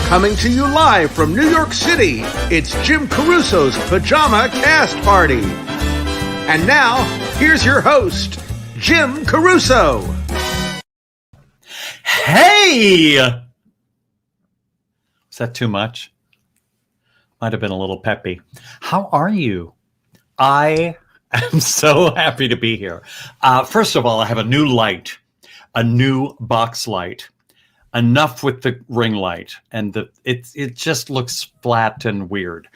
Coming to you live from New York City, it's Jim Caruso's Pajama Cast Party. And now, here's your host, Jim Caruso. Hey! Is that too much? Might have been a little peppy. How are you? I am so happy to be here. First of all, I have a new light, a new box light. Enough with the ring light, and it just looks flat and weird.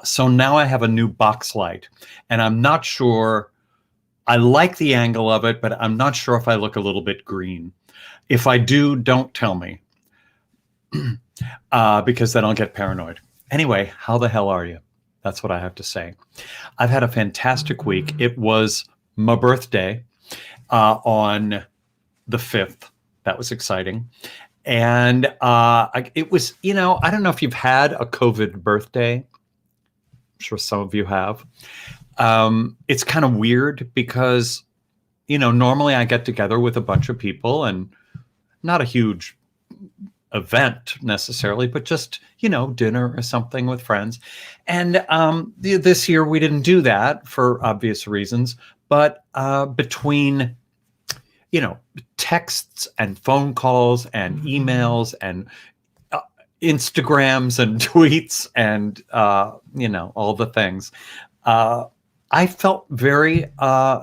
So now I have a new box light, and I'm not sure. I like the angle of it, but I'm not sure if I look a little bit green. If I do, don't tell me, because then I'll get paranoid. Anyway, how the hell are you? That's what I have to say. I've had a fantastic week. It was my birthday on the 5th. That was exciting. And it was, I don't know if you've had a COVID birthday. I'm sure some of you have. It's kind of weird because, normally I get together with a bunch of people, and not a huge event necessarily, but just, dinner or something with friends. And this year we didn't do that for obvious reasons. But between texts and phone calls and emails and Instagrams and tweets and, all the things. I felt very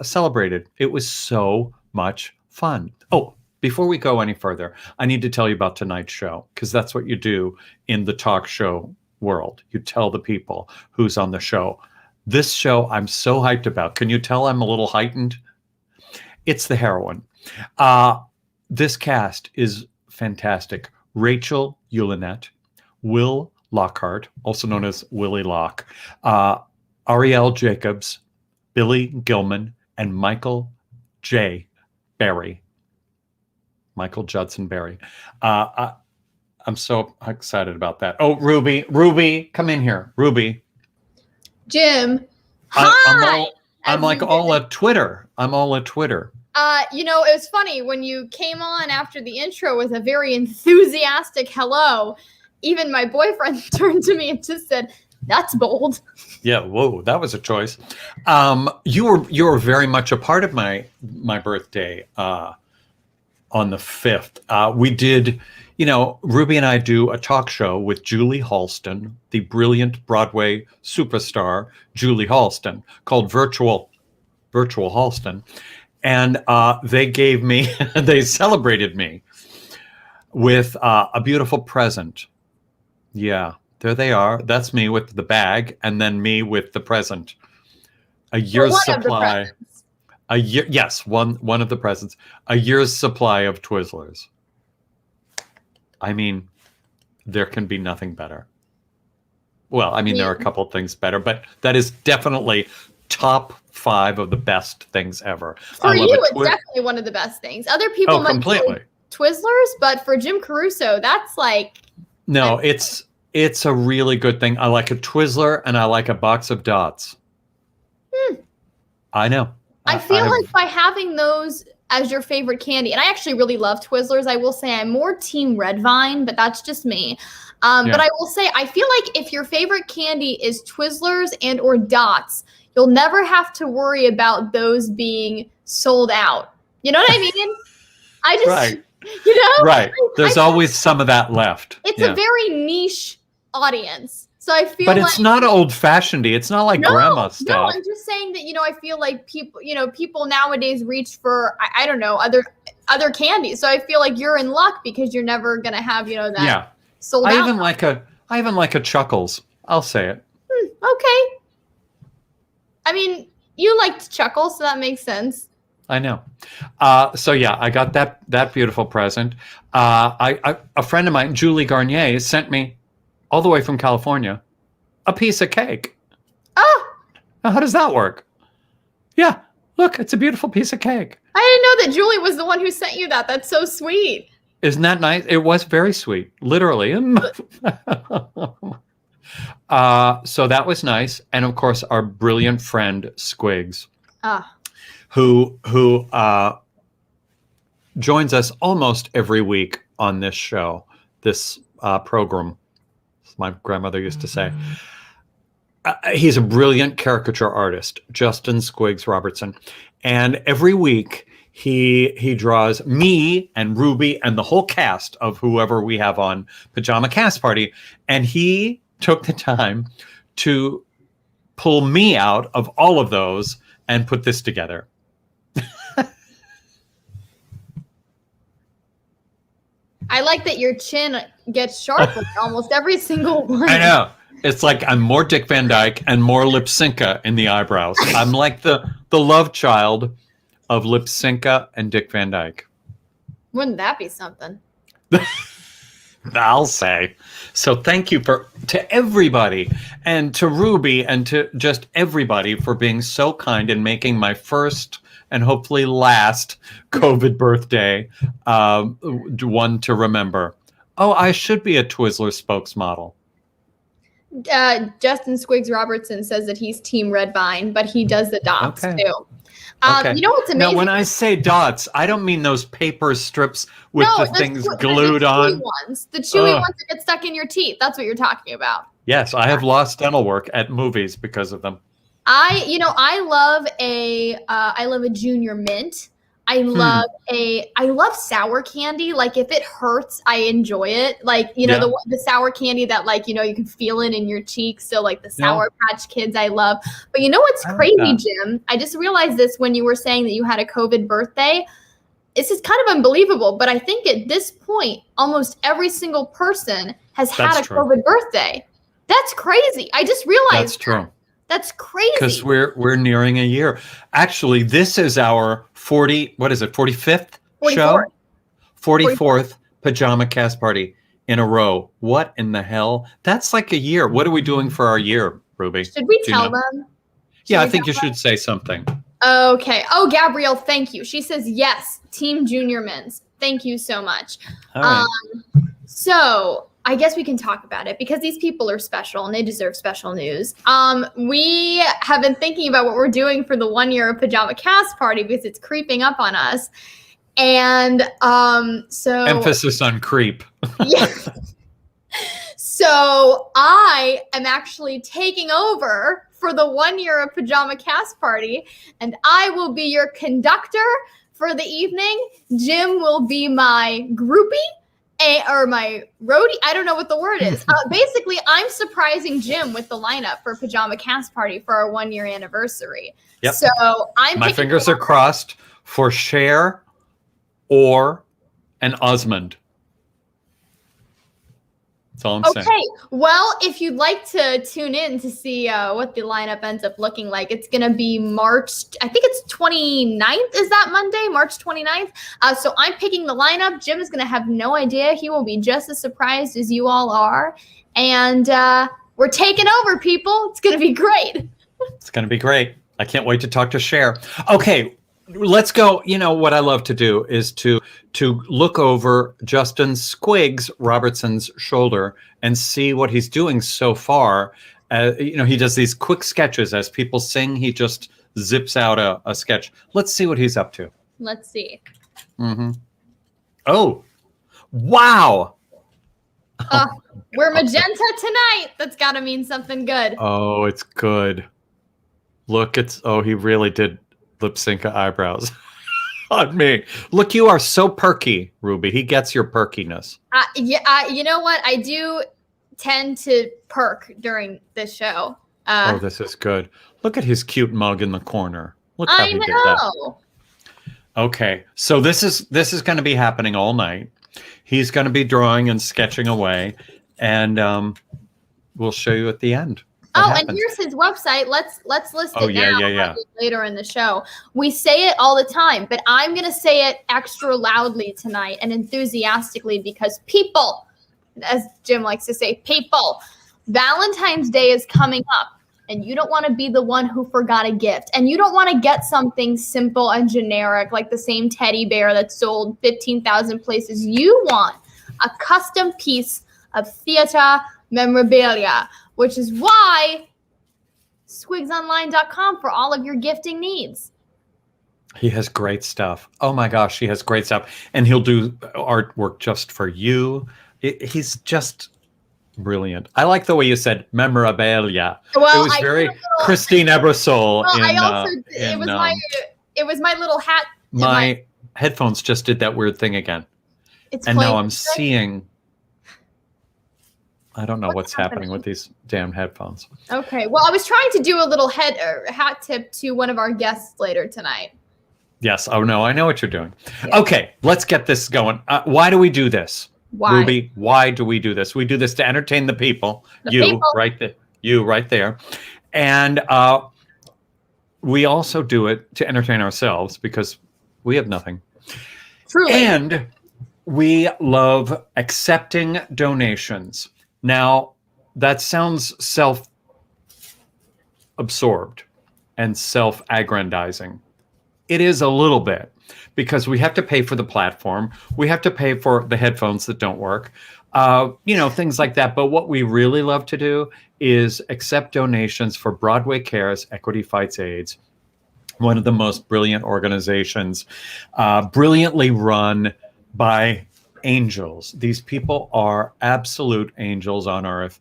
celebrated. It was so much fun. Oh, before we go any further, I need to tell you about tonight's show, because that's what you do in the talk show world. You tell the people who's on the show. This show I'm so hyped about. Can you tell I'm a little heightened? It's the heroine. This cast is fantastic. Rachel Ulanet, Will Lockhart, also known as Willie Locke, Arielle Jacobs, Billy Gilman, and Michael J. Berry. Michael Judson Berry. I'm so excited about that. Oh, Ruby, come in here. Ruby. Jim, hi! I'm all at Twitter. It was funny when you came on after the intro with a very enthusiastic hello. Even my boyfriend turned to me and just said, "That's bold." Yeah, whoa, that was a choice. You were very much a part of my birthday on the 5th. We did, Ruby and I do a talk show with Julie Halston, the brilliant Broadway superstar Julie Halston, called Virtual Halston. And they celebrated me with a beautiful present. Yeah, there they are. That's me with the bag, and then me with the present. A year's supply. One of the presents. A year's supply of Twizzlers. I mean, there can be nothing better. Well, there are a couple of things better, but that is definitely top 5 of the best things ever. For you, it's definitely one of the best things. Other people might say Twizzlers, but for Jim Caruso, that's like... No, it's a really good thing. I like a Twizzler and I like a box of dots. I know. I feel like by having those as your favorite candy, and I actually really love Twizzlers. I will say I'm more team Red Vine, but that's just me. But I will say, I feel like if your favorite candy is Twizzlers and or dots, you'll never have to worry about those being sold out. You know what I mean? Right. Right. There's always some of that left. It's a very niche audience. So I feel But it's not old-fashioned-y. It's not like grandma stuff. No, I'm just saying that, I feel like people nowadays reach for, I don't know, other candies. So I feel like you're in luck because you're never going to have, that sold out. I even like a Chuckles. I'll say it. Okay. You liked Chuckles, so that makes sense. I know. I got that beautiful present. A friend of mine, Julie Garnier, sent me all the way from California a piece of cake. Oh. Now, how does that work? Yeah. Look, it's a beautiful piece of cake. I didn't know that Julie was the one who sent you that. That's so sweet. Isn't that nice? It was very sweet, literally. So that was nice. And of course, our brilliant friend Squigs, who joins us almost every week on this show, this program, as my grandmother used to say. He's a brilliant caricature artist, Justin Squiggs Robertson. And every week he draws me and Ruby and the whole cast of whoever we have on Pajama Cast Party. And he took the time to pull me out of all of those and put this together. I like that your chin gets sharper almost every single one. I know. It's like I'm more Dick Van Dyke and more Lipsinka in the eyebrows. I'm like the love child of Lipsinka and Dick Van Dyke. Wouldn't that be something? I'll say. So thank you to everybody, and to Ruby, and to just everybody for being so kind and making my first and hopefully last COVID birthday one to remember. Oh, I should be a Twizzler spokesmodel. Justin Squiggs Robertson says that he's Team Red Vine, but he does the dots too. Okay. You know what's amazing? Now, when I say dots, I don't mean those paper strips with the things glued on. The chewy ones that get stuck in your teeth. That's what you're talking about. Yes, I have lost dental work at movies because of them. I love a junior mint. I love sour candy. Like if it hurts, I enjoy it. Like, the sour candy that you can feel it in your cheeks. So like the Sour Patch Kids I love. But you know what's crazy, Jim? I just realized this when you were saying that you had a COVID birthday. This is kind of unbelievable, but I think at this point, almost every single person has had a COVID birthday. That's crazy. I just realized that's true. That's crazy. Because we're nearing a year. Actually, this is our 45th show? 44th Pajama Cast Party in a row. What in the hell? That's like a year. What are we doing for our year, Ruby? Should we tell them? Yeah, I think you should say something. Okay. Oh, Gabrielle, thank you. She says, yes, Team Junior Men's. Thank you so much. All right. So I guess we can talk about it because these people are special and they deserve special news. We have been thinking about what we're doing for the 1 year of Pajama Cast Party because it's creeping up on us. And so emphasis on creep. Yeah. So I am actually taking over for the 1 year of Pajama Cast Party, and I will be your conductor for the evening. Jim will be my groupie. Or my roadie, I don't know what the word is. Basically, I'm surprising Jim with the lineup for Pajama Cast Party for our 1 year anniversary. Yep. So my fingers are crossed for Cher or an Osmond. That's all I'm saying. Okay. Well, if you'd like to tune in to see what the lineup ends up looking like, it's going to be March, I think it's 29th. Is that Monday? March 29th. So I'm picking the lineup. Jim is going to have no idea. He will be just as surprised as you all are. And we're taking over, people. It's going to be great. It's going to be great. I can't wait to talk to Cher. Okay. Let's go. You know, what I love to do is to look over Justin Squiggs Robertson's shoulder and see what he's doing so far. He does these quick sketches as people sing. He just zips out a sketch. Let's see what he's up to. Let's see. Mm-hmm. Oh, wow. We're magenta tonight. That's got to mean something good. Oh, it's good. Look, he really did Lipsinka eyebrows on me. Look, you are so perky, Ruby. He gets your perkiness. You know what? I do tend to perk during this show. This is good. Look at his cute mug in the corner. Look how he did that. Okay, so this is going to be happening all night. He's going to be drawing and sketching away, and we'll show you at the end. And here's his website. Let's list it now. Later in the show. We say it all the time, but I'm going to say it extra loudly tonight and enthusiastically because people, as Jim likes to say, people, Valentine's Day is coming up and you don't want to be the one who forgot a gift and you don't want to get something simple and generic like the same teddy bear that's sold 15,000 places. You want a custom piece of theater memorabilia, which is why squigsonline.com for all of your gifting needs. He has great stuff. Oh my gosh, he has great stuff. And he'll do artwork just for you. He's just brilliant. I like the way you said memorabilia. Well, it was very Christine Ebersole. Well, it was my little hat. My headphones just did that weird thing again. And now I'm seeing. I don't know what's happening with these damn headphones. Okay. Well, I was trying to do a little hat tip to one of our guests later tonight. Yes. Oh, no. I know what you're doing. Yeah. Okay. Let's get this going. Why do we do this? Why? Ruby, why do we do this? We do this to entertain the people. You right there. And we also do it to entertain ourselves because we have nothing. Truly. And we love accepting donations. Now, that sounds self-absorbed and self-aggrandizing. It is a little bit because we have to pay for the platform. We have to pay for the headphones that don't work, things like that. But what we really love to do is accept donations for Broadway Cares, Equity Fights AIDS, one of the most brilliant organizations, brilliantly run by angels. These people are absolute angels on earth.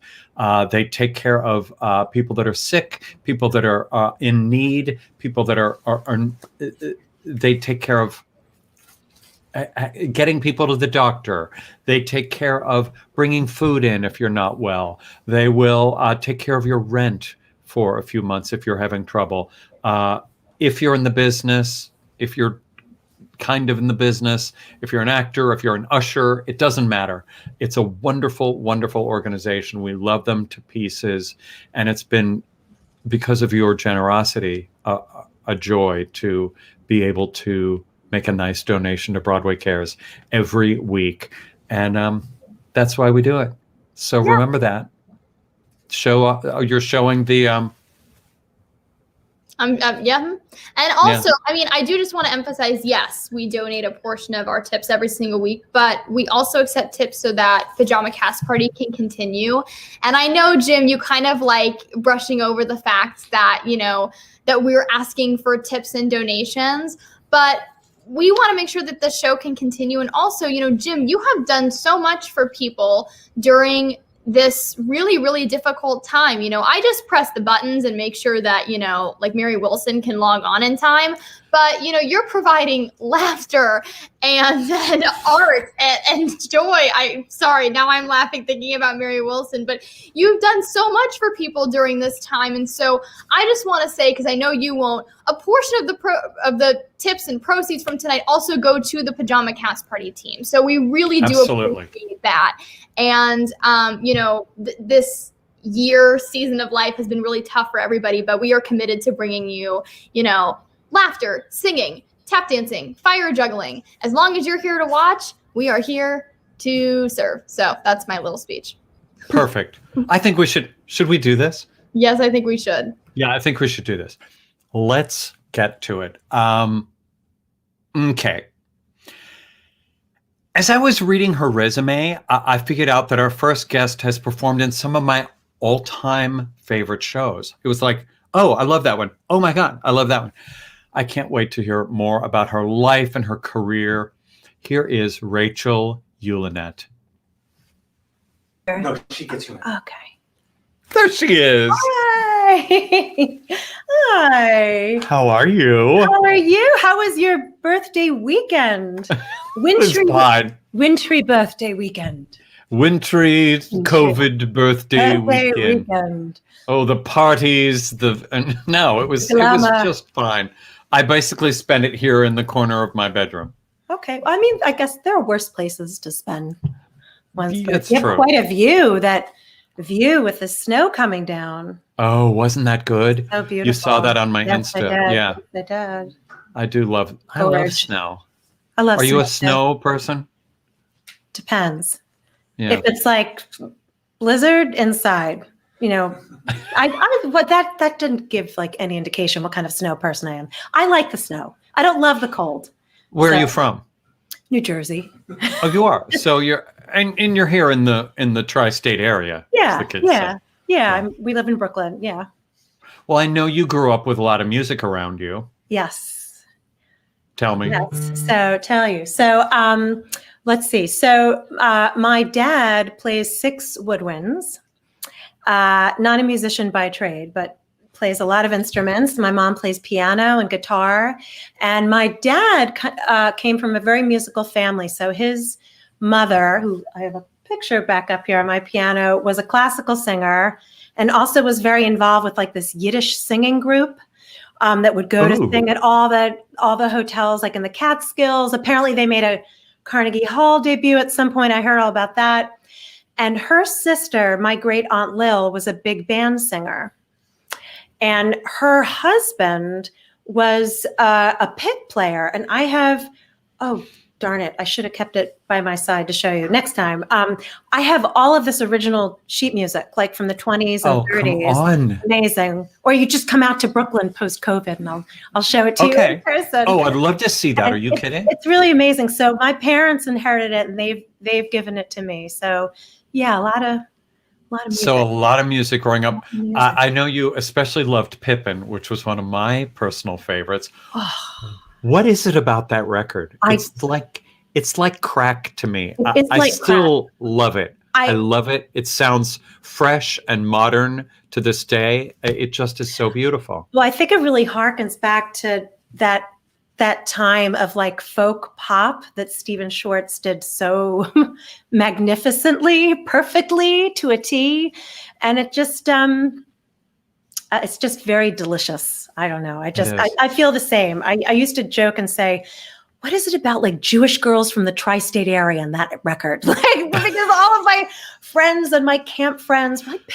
They take care of people that are sick, people that are in need, people that are they take care of getting people to the doctor. They take care of bringing food in if you're not well. They will take care of your rent for a few months if you're having trouble. If you're in the business, if you're kind of in the business, if you're an actor, if you're an usher, it doesn't matter. It's a wonderful, wonderful organization. We love them to pieces. And it's been, because of your generosity, a joy to be able to make a nice donation to Broadway Cares every week. And that's why we do it. So remember that. You're showing the... Yeah. And also, I mean, I do just want to emphasize, yes, we donate a portion of our tips every single week, but we also accept tips so that Pajama Cast Party can continue. And I know, Jim, you kind of like brushing over the fact that, that we're asking for tips and donations, but we want to make sure that the show can continue. And also, Jim, you have done so much for people during this really, really difficult time. I just press the buttons and make sure that, like Mary Wilson can log on in time. But, you're providing laughter and art and joy. Sorry, now I'm laughing thinking about Mary Wilson, but you've done so much for people during this time. And so I just want to say, because I know you won't, a portion of the tips and proceeds from tonight also go to the Pajama Cast Party team. So we really do appreciate that. And, this season of life has been really tough for everybody, but we are committed to bringing you, laughter, singing, tap dancing, fire juggling. As long as you're here to watch, we are here to serve. So that's my little speech. Perfect. I think we should we do this? Yes, I think we should. Yeah, I think we should do this. Let's get to it. Okay. As I was reading her resume, I figured out that our first guest has performed in some of my all-time favorite shows. It was like, oh, I love that one. Oh my God, I love that one. I can't wait to hear more about her life and her career. Here is Rachel Ulanet. No, she gets you in. Okay. There she is. Hi. Hi. How are you? How are you? How was your birthday weekend? Wintry birthday weekend. Wintry COVID birthday weekend. Oh, the parties, no, it was just fine. I basically spent it here in the corner of my bedroom. Okay. I mean, I guess there are worse places to spend one's birthday. You have true. Quite a view, that view with the snow coming down. Oh, wasn't that good? So beautiful. You saw that on my Yes, Insta. I did. Yeah. Yes, I did. I do love snow. I love Are you a snow snow person? Depends. Yeah. If it's like blizzard inside, that didn't give like any indication what kind of snow person I am. I like the snow. I don't love the cold. Where are you from? New Jersey. Oh, you are. So you're you're here in the tri-state area. Yeah. As the kids say. Yeah. We live in Brooklyn. Yeah. Well, I know you grew up with a lot of music around you. Yes. Tell me. Yes. So tell you. So let's see. So my dad plays 6 woodwinds. Not a musician by trade, but plays a lot of instruments. My mom plays piano and guitar. And my dad came from a very musical family. So his mother, who I have a picture back up here on my piano, was a classical singer and also was very involved with like this Yiddish singing group that would go to sing at all the hotels, like in the Catskills. Apparently they made a Carnegie Hall debut at some point. I heard all about that. And her sister, my great aunt Lil, was a big band singer. And her husband was a pit player. And I have, oh, darn it, I should have kept it by my side to show you next time. I have all of this original sheet music, like from the 20s and 30s. Come on. Amazing. Or you just come out to Brooklyn post-COVID and I'll show it to you in person. Oh, I'd love to see that. And are you kidding? It's really amazing. So my parents inherited it and they've given it to me. So yeah, a lot of music. So a lot of music growing up. I know you especially loved Pippin, which was one of my personal favorites. What is it about that record? It's like crack to me. I still love it. I love it. It sounds fresh and modern to this day. It just is so beautiful. Well, I think it really harkens back to that time of like folk pop that Stephen Schwartz did so magnificently, perfectly to a T. And it just, it's just very delicious. I don't know. I feel the same. I used to joke and say, what is it about like Jewish girls from the tri-state area in that record? Like, because all of my friends and my camp friends were like,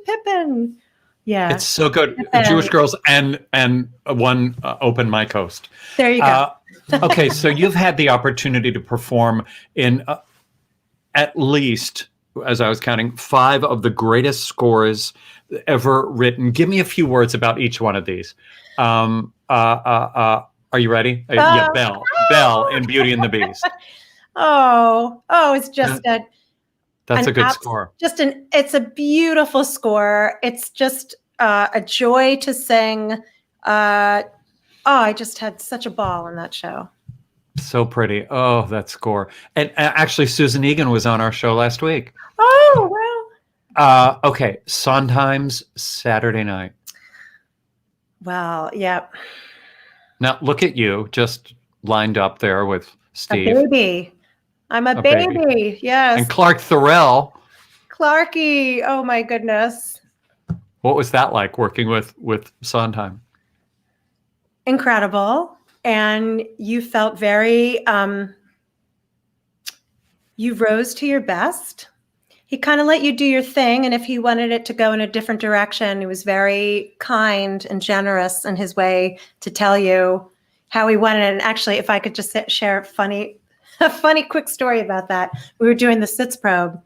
Pippin. Yeah. It's so good. Jewish girls and one open mic host. There you go. Okay. So you've had the opportunity to perform in at least, as I was counting, 5 of the greatest scores ever written. Give me a few words about each one of these. Are you ready? Yeah, Belle in Beauty and the Beast. It's just that's a good score. It's a beautiful score. It's just a joy to sing. I just had such a ball in that show. So pretty. Oh, that score. And actually, Susan Egan was on our show last week. Oh, wow. Okay. Sondheim's Saturday Night. Well, yep. Now, look at you, just lined up there with Steve. A baby. I'm a baby. Yes. And Clark Thorell. Clarky. Oh, my goodness. What was that like working with Sondheim? Incredible. And you felt very, you rose to your best. He kind of let you do your thing. And if he wanted it to go in a different direction, he was very kind and generous in his way to tell you how he wanted it. And actually, if I could just share a funny quick story about that. We were doing the Sitz probe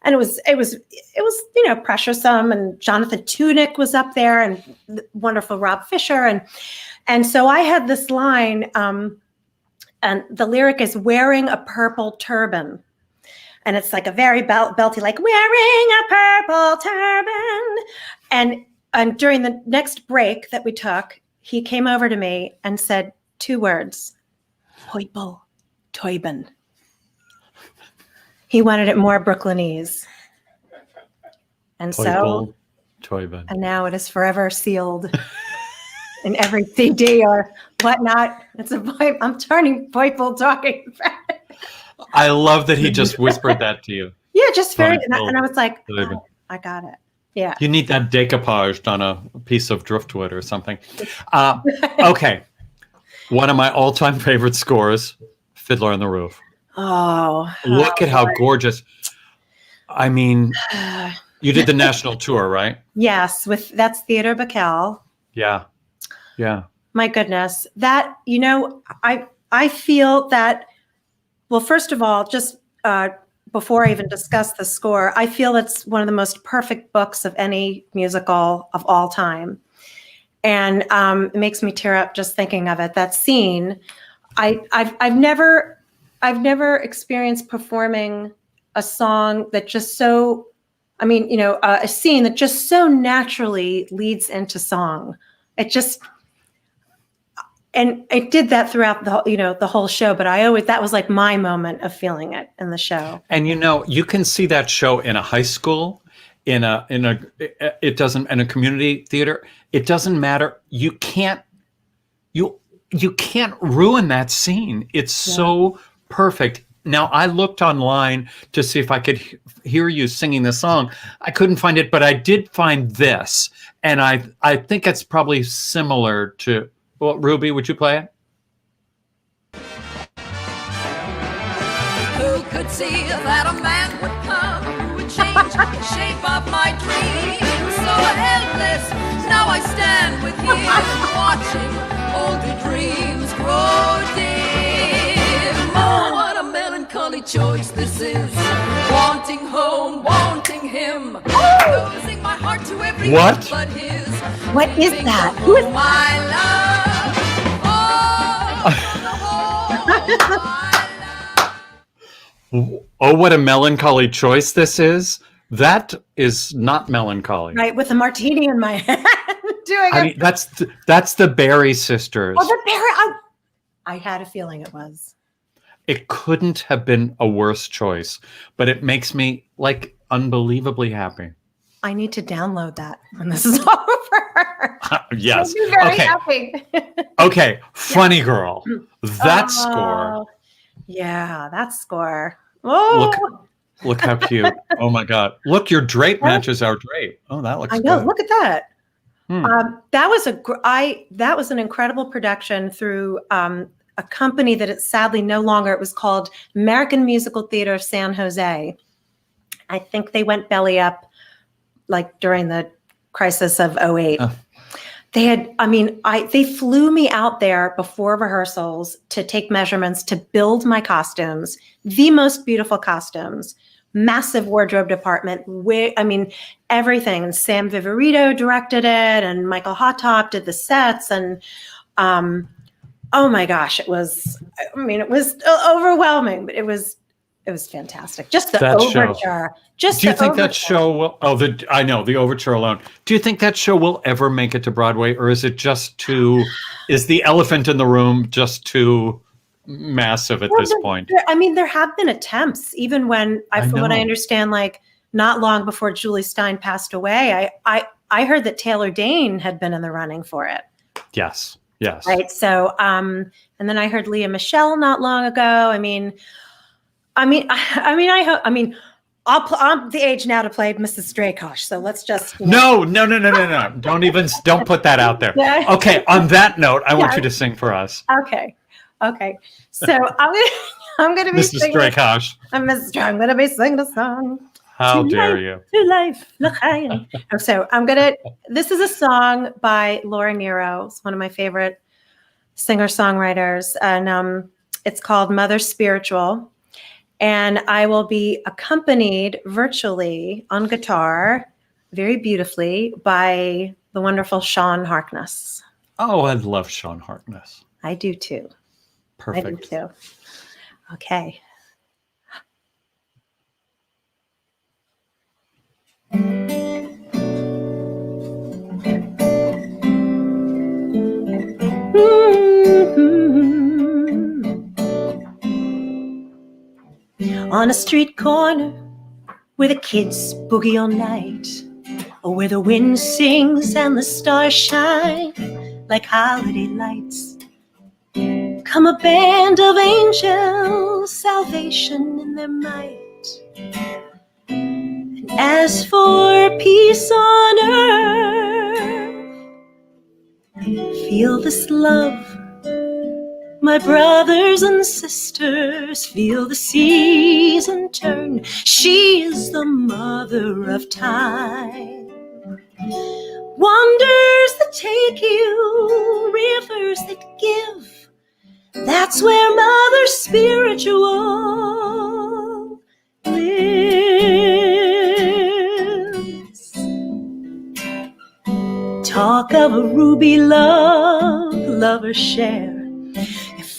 and it was, pressuresome, and Jonathan Tunick was up there and the wonderful Rob Fisher. And so I had this line, and the lyric is wearing a purple turban. And it's like a very belty, like wearing a purple turban. And during the next break that we took, he came over to me and said 2 words, Purple turban. He wanted it more Brooklynese. And so, Turban. And now it is forever sealed in every CD or whatnot. I'm turning purple talking about it. I love that he just whispered that to you. Yeah, just very, and I was like, oh, I got it. Yeah. You need that decoupaged on a piece of driftwood or something. Okay. One of my all-time favorite scores, Fiddler on the Roof. Oh. Look at how gorgeous. I mean, you did the national tour, right? Yes, that's Theodore Bickel. Yeah. Yeah. My goodness. That, I feel that, well, first of all, just before I even discuss the score, I feel it's one of the most perfect books of any musical of all time. And it makes me tear up just thinking of it. That scene, I've never experienced performing a song that just so, a scene that just so naturally leads into song. It just, and I did that throughout the whole show, but that was like my moment of feeling it in the show. And you can see that show in a high school, in a community theater. It doesn't matter. You can't ruin that scene. It's so perfect. Now, I looked online to see if I could hear you singing the song. I couldn't find it, but I did find this. And I think it's probably similar to, well, Ruby, would you play it? Who could see that a man would come who would change the shape of my dreams? So endless, now I stand with him, watching older dreams grow dim. Oh, what a melancholy choice this is, wanting home, wanting him, losing my heart to every What? but his. What is that? Who is my love? Oh, what a melancholy choice this is. That is not melancholy. right with a martini in my hand doing I mean, that's the Barry sisters. Oh, the Barry. I had a feeling it was. It couldn't have been a worse choice, but it makes me like unbelievably happy. I need to download that when this is over. Yes. You're very Okay. happy. Okay. Funny girl. That score. Yeah, that score. Oh, Look how cute. Oh my God. Look, your drape matches our drape. Oh, that looks I know. good. Look at that. Hmm. That was an incredible production through a company that it's sadly no longer. It was called American Musical Theater of San Jose. I think they went belly up like during the crisis of 08. Oh. They flew me out there before rehearsals to take measurements, to build my costumes, the most beautiful costumes, massive wardrobe department, everything. And Sam Viverito directed it, and Michael Hottop did the sets. And oh my gosh, it was overwhelming, but it was fantastic. Just the overture. Do you think that show will? I know the overture alone. Do you think that show will ever make it to Broadway, or is it just too? Is the elephant in the room just too massive at this point? There have been attempts, even when from what I understand, like not long before Julie Stein passed away. I heard that Taylor Dane had been in the running for it. Yes. Right. So, and then I heard Leah Michelle not long ago. I'm the age now to play Mrs. Strakosch, so let's just No. Don't put that out there. Yeah. Okay. On that note, I want you to sing for us. Okay. So I'm gonna be Mrs. Strakosch. I'm going to be singing a song. How dare you? To life, l'chaim. So this is a song by Laura Nero. It's one of my favorite singer-songwriters. And it's called Mother Spiritual. And I will be accompanied virtually on guitar, very beautifully, by the wonderful Sean Harkness. Oh, I love Sean Harkness. I do too. Perfect. I do too. Okay. On a street corner where the kids boogie all night, or where the wind sings and the stars shine like holiday lights, come a band of angels, salvation in their might. And as for peace on earth, feel this love. My brothers and sisters, feel the season turn. She is the mother of time. Wonders that take you, rivers that give. That's where Mother Spiritual lives. Talk of a ruby love, lovers share.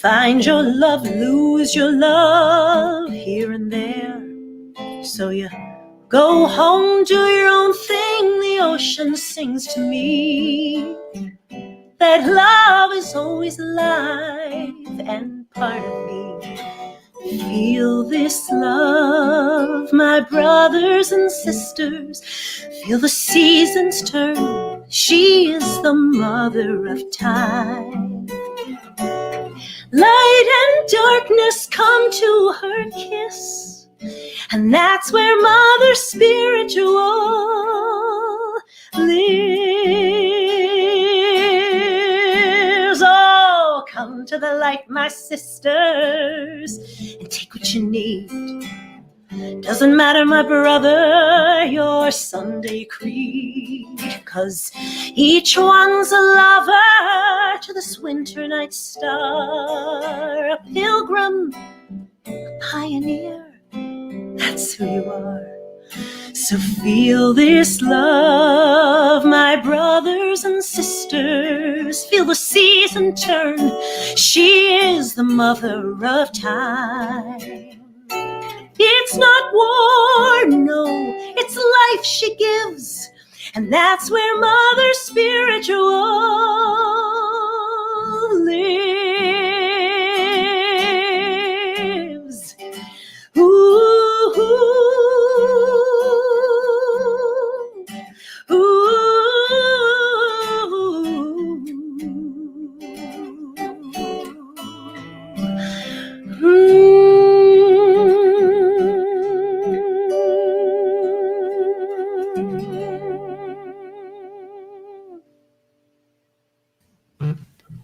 Find your love, lose your love here and there. So you go home, do your own thing. The ocean sings to me. that love is always alive and part of me. Feel this love, my brothers and sisters. Feel the seasons turn. She is the mother of time. Light and darkness come to her kiss, and that's where Mother Spiritual lives. Oh, come to the light, my sisters, and take what you need. Doesn't matter, my brother, your Sunday creed, 'cause each one's a lover to this winter night star, a pilgrim, a pioneer, that's who you are. So feel this love, my brothers and sisters, feel the season turn. She is the mother of time. It's not war, no, it's life she gives. And that's where Mother Spiritual lives. Ooh, ooh, ooh.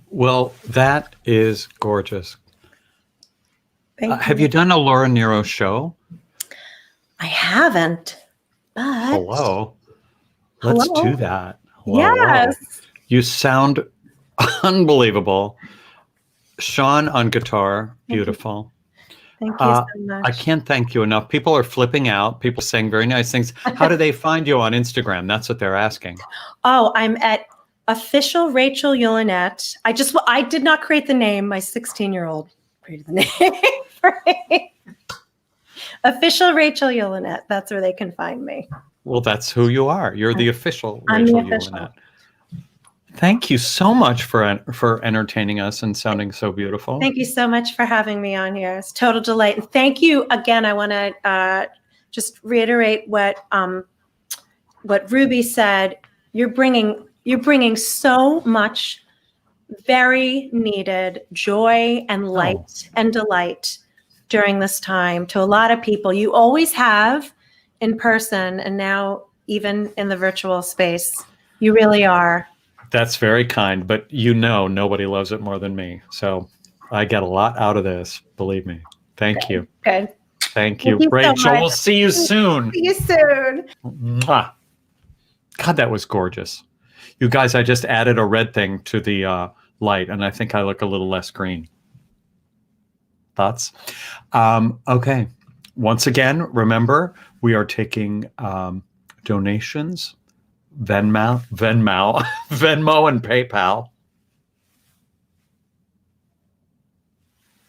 Well, that is gorgeous. Thank you. Have you done a Laura Nero show? I haven't, but Hello. Let's Hello. do that. Hello. Yes. You sound unbelievable. Sean on guitar, beautiful. Thank you so much. I can't thank you enough. People are flipping out. People saying very nice things. How do they find you on Instagram? That's what they're asking. Oh, I'm at official Rachel Ulanet. I did not create the name. My 16-year-old created the name for me. Official Rachel Ulanet. That's where they can find me. Well, that's who you are. You're the official I'm the Rachel official. Ulanet. Thank you so much for entertaining us and sounding so beautiful. Thank you so much for having me on here. It's a total delight. And thank you again. I want to just reiterate what Ruby said. You're bringing so much very needed joy and light and delight during this time to a lot of people. You always have in person, and now even in the virtual space. You really are. That's very kind, but nobody loves it more than me. So I get a lot out of this, believe me. Thank you. Good. Thank you, Thank you so Rachel. much. We'll see you soon. See you soon. Mwah. God, that was gorgeous. You guys, I just added a red thing to the light, and I think I look a little less green. Thoughts? Okay. Once again, remember, we are taking donations, Venmo, Venmo, and PayPal.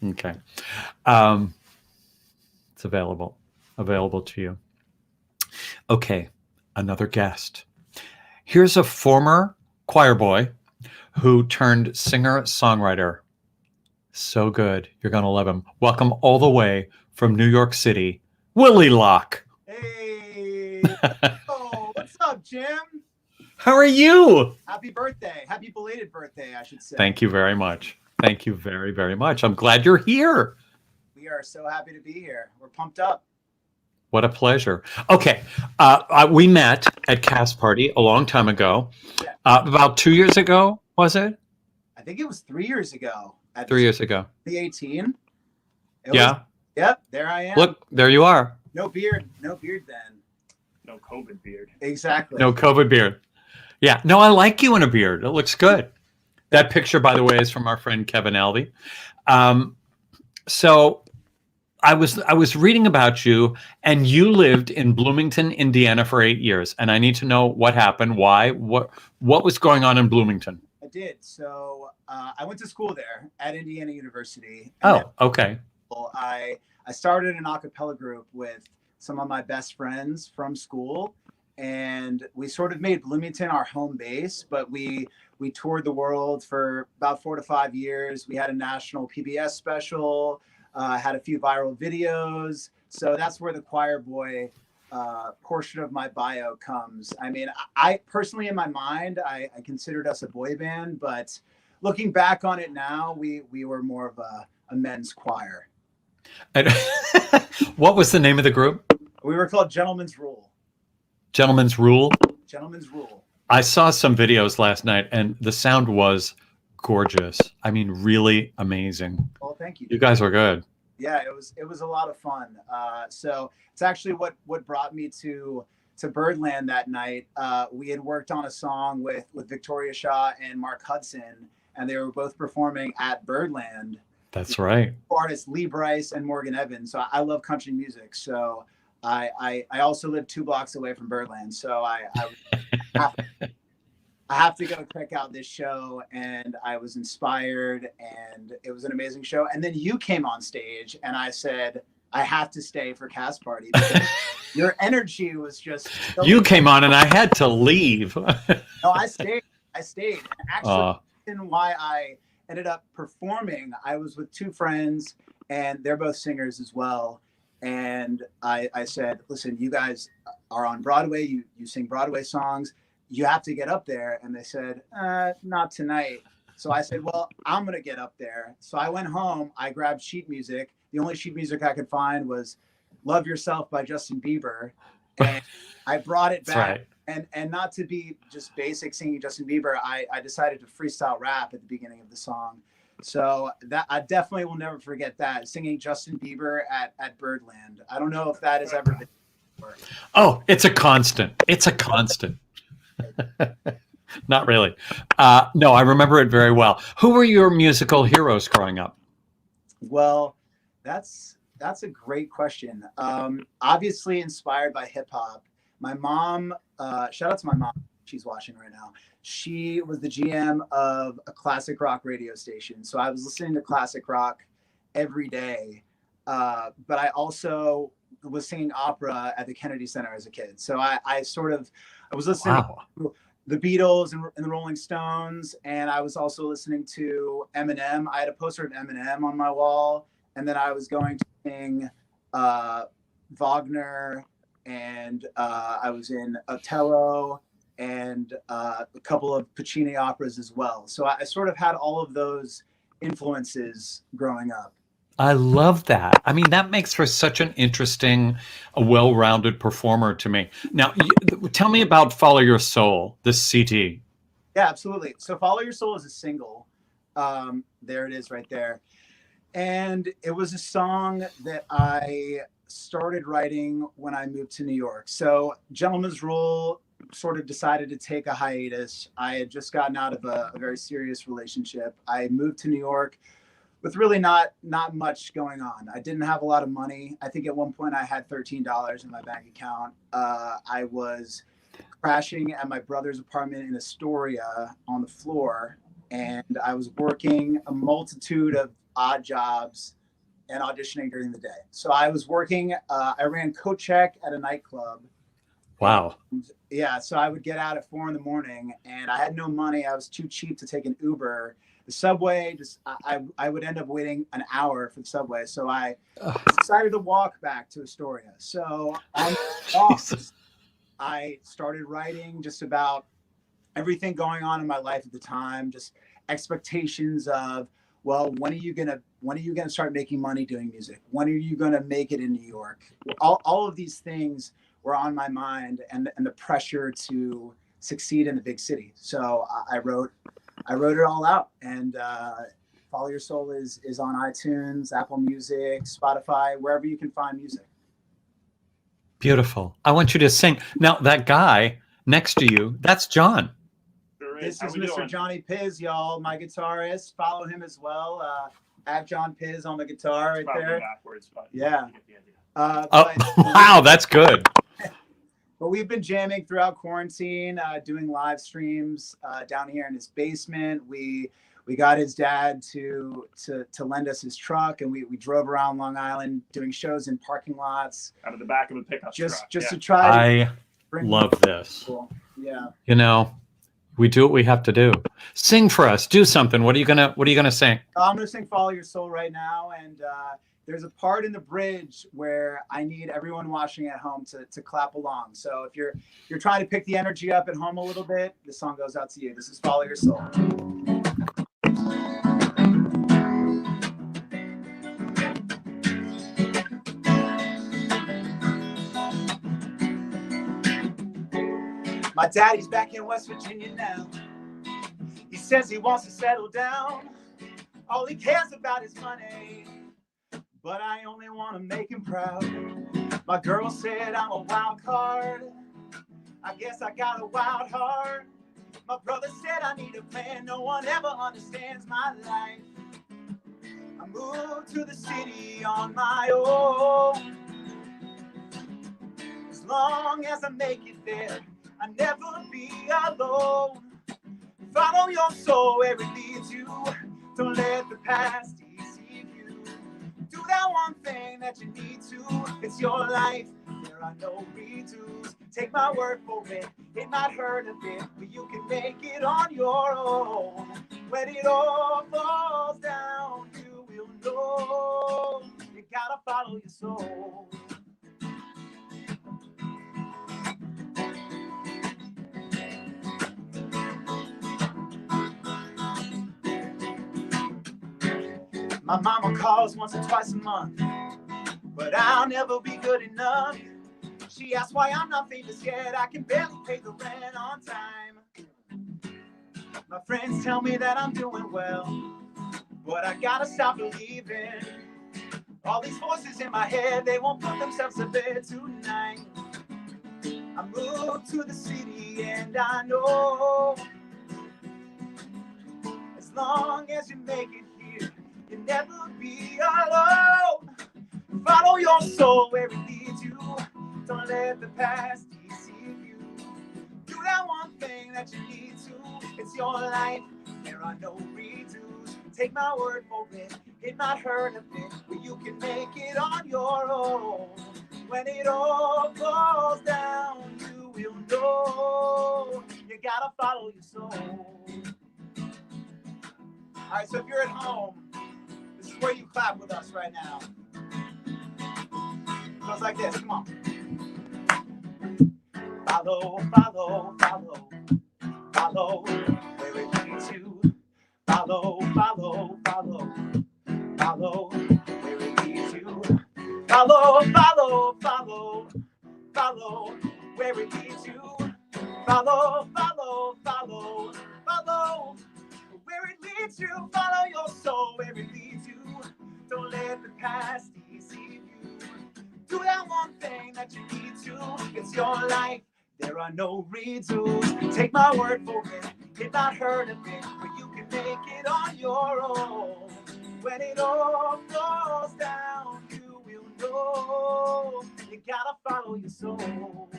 Okay. It's available to you. Okay. Another guest. Here's a former choir boy who turned singer-songwriter. So good. You're going to love him. Welcome all the way from New York City, Willie Locke. Hey. Oh, what's up, Jim? How are you? Happy birthday. Happy belated birthday, I should say. Thank you very much. Thank you very, very much. I'm glad you're here. We are so happy to be here. We're pumped up. What a pleasure. Okay. We met at Cast Party a long time ago. About 2 years ago, was it? I think it was 3 years ago. 3 years ago. 2018. Yeah. Yep, there I am. Look, there you are. No beard then. No COVID beard. Exactly. No COVID beard. Yeah. No, I like you in a beard. It looks good. That picture, by the way, is from our friend Kevin Alvey. So I was reading about you, and you lived in Bloomington, Indiana for 8 years. And I need to know what happened, why, what was going on in Bloomington. I did. So I went to school there at Indiana University. Oh, okay. I started an a cappella group with some of my best friends from school. and we sort of made Bloomington our home base, but we toured the world for about 4 to 5 years. We had a national PBS special, had a few viral videos. So that's where the choir boy portion of my bio comes. I mean, I personally, in my mind, I considered us a boy band, but looking back on it now, we were more of a men's choir. And what was the name of the group? We were called Gentleman's Rule. Gentleman's Rule? Gentleman's Rule. I saw some videos last night, and the sound was gorgeous. I mean, really amazing. Well, thank you. You guys were good. Yeah, it was a lot of fun. So it's actually what brought me to Birdland that night. We had worked on a song with Victoria Shaw and Mark Hudson, and they were both performing at Birdland. That's right. Artists Lee Brice and Morgan Evans. So I love country music. So I also live 2 blocks away from Birdland. So I have to go check out this show, and I was inspired, and it was an amazing show. And then you came on stage, and I said, I have to stay for Cast Party because your energy was just. So you came on, and I had to leave. No, I stayed. And actually, the reason why I ended up performing, I was with 2 friends, and they're both singers as well. And I said, listen, you guys are on Broadway. You sing Broadway songs. You have to get up there. And they said, not tonight. So I said, well, I'm going to get up there. So I went home. I grabbed sheet music. The only sheet music I could find was Love Yourself by Justin Bieber. And I brought it back. Right. And not to be just basic singing Justin Bieber, I decided to freestyle rap at the beginning of the song. So that I definitely will never forget that, singing Justin Bieber at Birdland. I don't know if that has ever been before. Oh, it's a constant. It's a constant. Not really. No, I remember it very well. Who were your musical heroes growing up? Well, that's a great question. Obviously inspired by hip hop. My mom, shout out to my mom. She's watching right now. She was the GM of a classic rock radio station. So I was listening to classic rock every day. But I also was singing opera at the Kennedy Center as a kid. So I was listening to the Beatles and the Rolling Stones. And I was also listening to Eminem. I had a poster of Eminem on my wall. And then I was going to sing Wagner, and I was in Othello, and a couple of Puccini operas as well. So I sort of had all of those influences growing up. I love that. I mean, that makes for such an interesting, well-rounded performer to me. Now, tell me about Follow Your Soul, this CD. Yeah, absolutely. So Follow Your Soul is a single. There it is right there. And it was a song that I started writing when I moved to New York. So Gentleman's Rule sort of decided to take a hiatus. I had just gotten out of a very serious relationship. I moved to New York with really not much going on. I didn't have a lot of money. I think at one point I had $13 in my bank account. I was crashing at my brother's apartment in Astoria on the floor, and I was working a multitude of odd jobs and auditioning during the day. So I was working, I ran coat check at a nightclub. Wow. And, yeah, so I would get out at 4 a.m, and I had no money. I was too cheap to take an Uber. The subway, I would end up waiting an hour for the subway. So I decided to walk back to Astoria. So on the walk, I started writing just about everything going on in my life at the time, just expectations of, well, when are you gonna start making money doing music? When are you gonna make it in New York? All of these things were on my mind, and the pressure to succeed in the big city. So I wrote it all out, and Follow Your Soul is on iTunes, Apple Music, Spotify, wherever you can find music. Beautiful. I want you to sing. Now, that guy next to you, that's John. This is Mr. Johnny Piz, y'all, my guitarist. Follow him as well. At John Piz on the guitar right there. Backwards, but yeah. Wow, that's good. But we've been jamming throughout quarantine, doing live streams down here in his basement. We got his dad to lend us his truck, and we drove around Long Island doing shows in parking lots out of the back of a pickup truck. Just to try love this. Cool. Yeah. You know, we do what we have to do. Sing for us. Do something. What are you gonna sing? I'm gonna sing "Follow Your Soul" right now, and there's a part in the bridge where I need everyone watching at home to clap along. So if you're trying to pick the energy up at home a little bit, this song goes out to you. This is "Follow Your Soul." My daddy's back in West Virginia now. He says he wants to settle down. All he cares about is money, but I only want to make him proud. My girl said I'm a wild card. I guess I got a wild heart. My brother said I need a plan. No one ever understands my life. I moved to the city on my own. As long as I make it there, I'll never be alone. Follow your soul where it leads you. Don't let the past deceive you. Do that one thing that you need to. It's your life, there are no redos. Take my word for it, it might hurt a bit, but you can make it on your own. When it all falls down, you will know. You gotta follow your soul. My mama calls once or twice a month, but I'll never be good enough. She asks why I'm not famous yet. I can barely pay the rent on time. My friends tell me that I'm doing well, but I gotta stop believing. All these voices in my head, they won't put themselves to bed tonight. I moved to the city and I know as long as you make it here, you'll never be alone. Follow your soul where it leads you. Don't let the past deceive you. Do that one thing that you need to. It's your life, there are no redos. Take my word for it, it might hurt a bit, but you can make it on your own. When it all falls down, you will know. You gotta follow your soul. All right, so if you're at home, this is where you clap with us right now. It goes like this, come on. Follow, follow, follow, follow, where it leads you. Follow, follow, follow, follow, where it leads you. Follow, follow, follow, follow, where it leads you. Follow, follow, follow, follow, where it leads you. Follow your soul where it leads you. Don't let the past deceive you. Do that one thing that you need to. It's your life, there are no redos. Take my word for it, it might hurt a bit, but you can make it on your own. When it all falls down, you will know. You gotta follow your soul.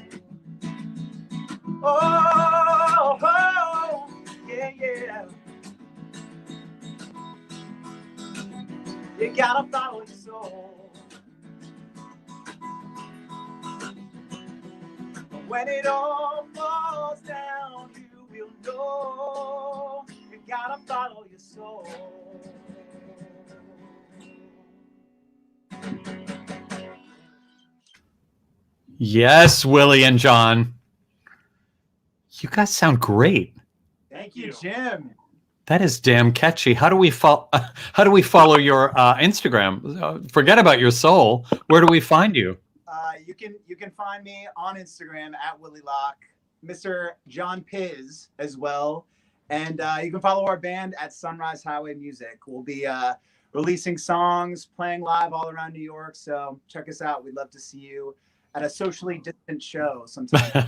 Oh, oh, yeah, yeah. You gotta follow your soul. When it all falls down, you will know. You gotta follow your soul. Yes, Willie and John. You guys sound great. Thank you, Jim. That is damn catchy. How do we follow your Instagram? Forget about your soul. Where do we find you? You can find me on Instagram at Willie Lock, Mr. John Piz as well, and you can follow our band at Sunrise Highway Music. We'll be releasing songs, playing live all around New York. So check us out. We'd love to see you at a socially distant show sometime.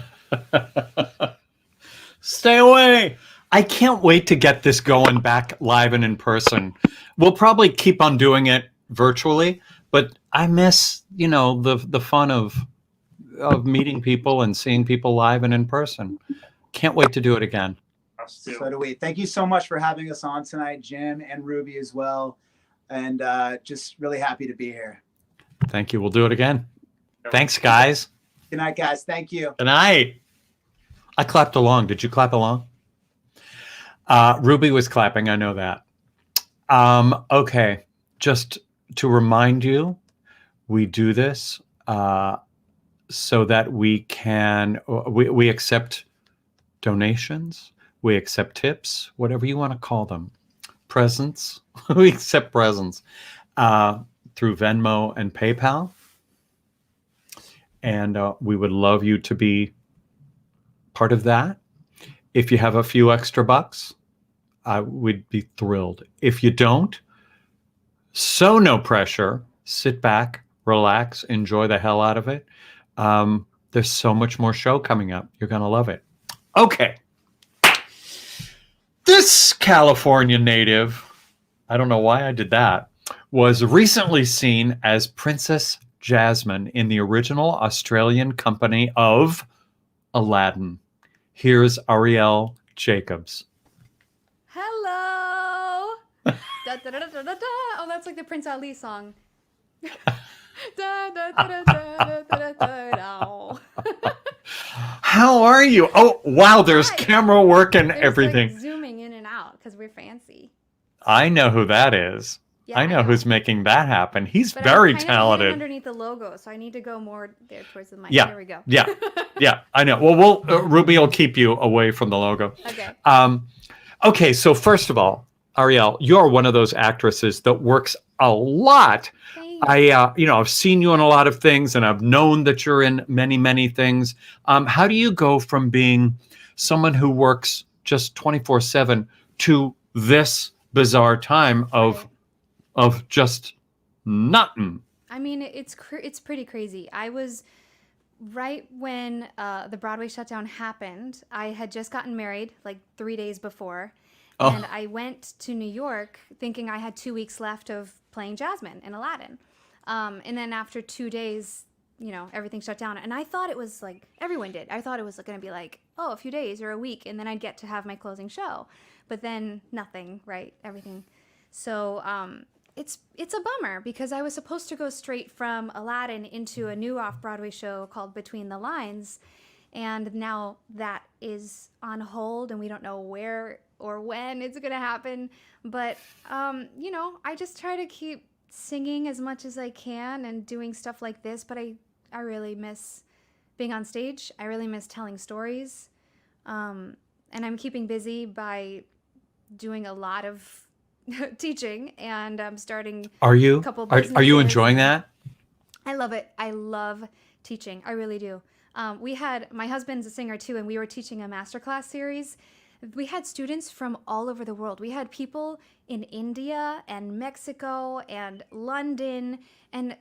Stay away. I can't wait to get this going back live and in person. We'll probably keep on doing it virtually, but I miss, the fun of meeting people and seeing people live and in person. Can't wait to do it again. Us too. So do we. Thank you so much for having us on tonight, Jim and Ruby as well. And just really happy to be here. Thank you. We'll do it again. Thanks, guys. Good night, guys. Thank you. Good night. I clapped along. Did you clap along? Ruby was clapping. I know that. Okay. Just to remind you, we do this so that we can, we accept donations, we accept tips, whatever you want to call them, presents. We accept presents through Venmo and PayPal. And we would love you to be part of that. If you have a few extra bucks, we'd be thrilled. If you don't, so no pressure. Sit back, relax, enjoy the hell out of it. There's so much more show coming up. You're going to love it. Okay. This California native, I don't know why I did that, was recently seen as Princess Jasmine in the original Australian company of Aladdin. Here's Arielle Jacobs. Hello. Da, da, da, da, da, da. Oh, that's like the Prince Ali song. Da, da, da, da, da, da, da, da. How are you? Oh, wow, there's camera work and everything. Like zooming in and out because we're fancy. I know who that is. Yeah, I know who's making that happen. He's very talented. Underneath the logo, so I need to go more there towards the mic. Yeah, there we go. yeah, I know. Well, Ruby will keep you away from the logo. Okay. Okay. So first of all, Arielle, you're one of those actresses that works a lot. I've seen you in a lot of things, and I've known that you're in many, many things. How do you go from being someone who works just 24/7 to this bizarre time of just nothing? I mean, it's pretty crazy. I was right when the Broadway shutdown happened. I had just gotten married like 3 days before. And I went to New York thinking I had 2 weeks left of playing Jasmine in Aladdin. And then after 2 days, everything shut down. And I thought it was like, everyone did. I thought it was going to be like, a few days or a week, and then I'd get to have my closing show. But then nothing, right? Everything. So it's a bummer because I was supposed to go straight from Aladdin into a new off-Broadway show called Between the Lines. And now that is on hold, and we don't know where or when it's going to happen. But, I just try to keep singing as much as I can and doing stuff like this. But I really miss being on stage. I really miss telling stories. And I'm keeping busy by doing a lot of teaching, and I'm starting a couple businesses. Are you enjoying that? I love it. I love teaching. I really do. My husband's a singer too, and we were teaching a masterclass series. We had students from all over the world. We had people in India and Mexico and London, and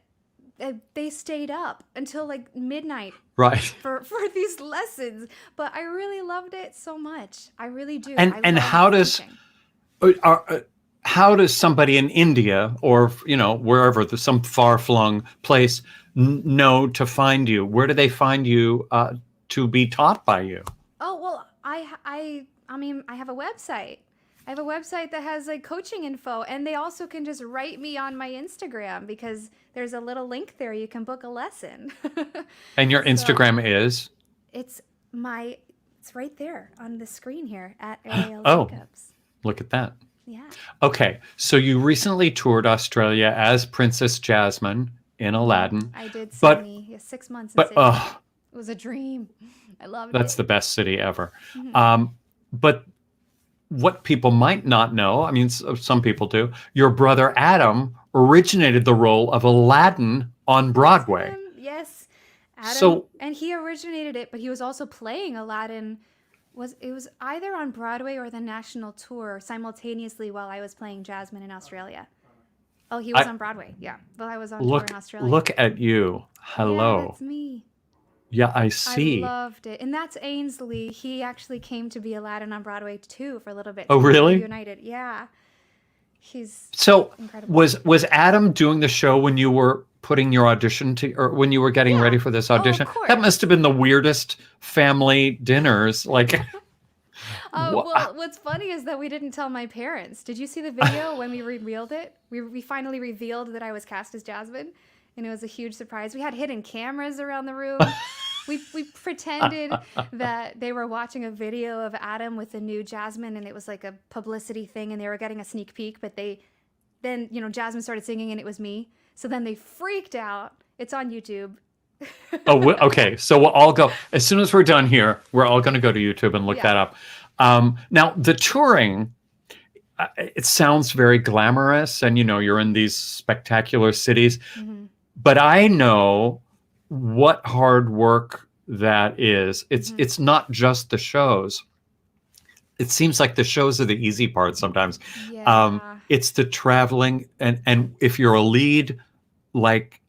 they stayed up until like midnight, right, for these lessons. But I really loved it so much. I really do. And how does somebody in India or wherever, some far-flung place, know to find you? Where do they find you to be taught by you? Oh, well, I have a website. I have a website that has like coaching info, and they also can just write me on my Instagram because there's a little link there. You can book a lesson. And your Instagram is? It's right there on the screen here at Arielle Jacobs. Look at that. Yeah. Okay, so you recently toured Australia as Princess Jasmine in Aladdin. I did Sydney. 6 months in Sydney. It was a dream. I loved it. That's the best city ever. Mm-hmm. But what people might not know, I mean, some people do, your brother Adam originated the role of Aladdin on Broadway. Yes. Adam, and he originated it, but he was also playing Aladdin. It was either on Broadway or the national tour simultaneously while I was playing Jasmine in Australia. Oh, he was on Broadway. Yeah. Well, I was on tour in Australia. Look at you. Hello. Yeah, that's me. Yeah, I see. I loved it. And that's Ainsley. He actually came to be Aladdin on Broadway too for a little bit. Oh, really? United. Yeah. He's incredible. Was Adam doing the show when you were putting your audition or when you were getting ready for this audition? Oh, of course. That must have been the weirdest family dinners. Like, well, what's funny is that we didn't tell my parents. Did you see the video when we revealed it? We finally revealed that I was cast as Jasmine, and it was a huge surprise. We had hidden cameras around the room. We pretended that they were watching a video of Adam with the new Jasmine, and it was like a publicity thing, and they were getting a sneak peek. But then Jasmine started singing, and it was me. So then they freaked out. It's on YouTube. Okay. So we'll all go as soon as we're done here. We're all going to go to YouTube and look that up. Now the touring. It sounds very glamorous, and you're in these spectacular cities. Mm-hmm. But I know what hard work that is. It's not just the shows. It seems like the shows are the easy part sometimes. Yeah. It's the traveling, and if you're a lead, like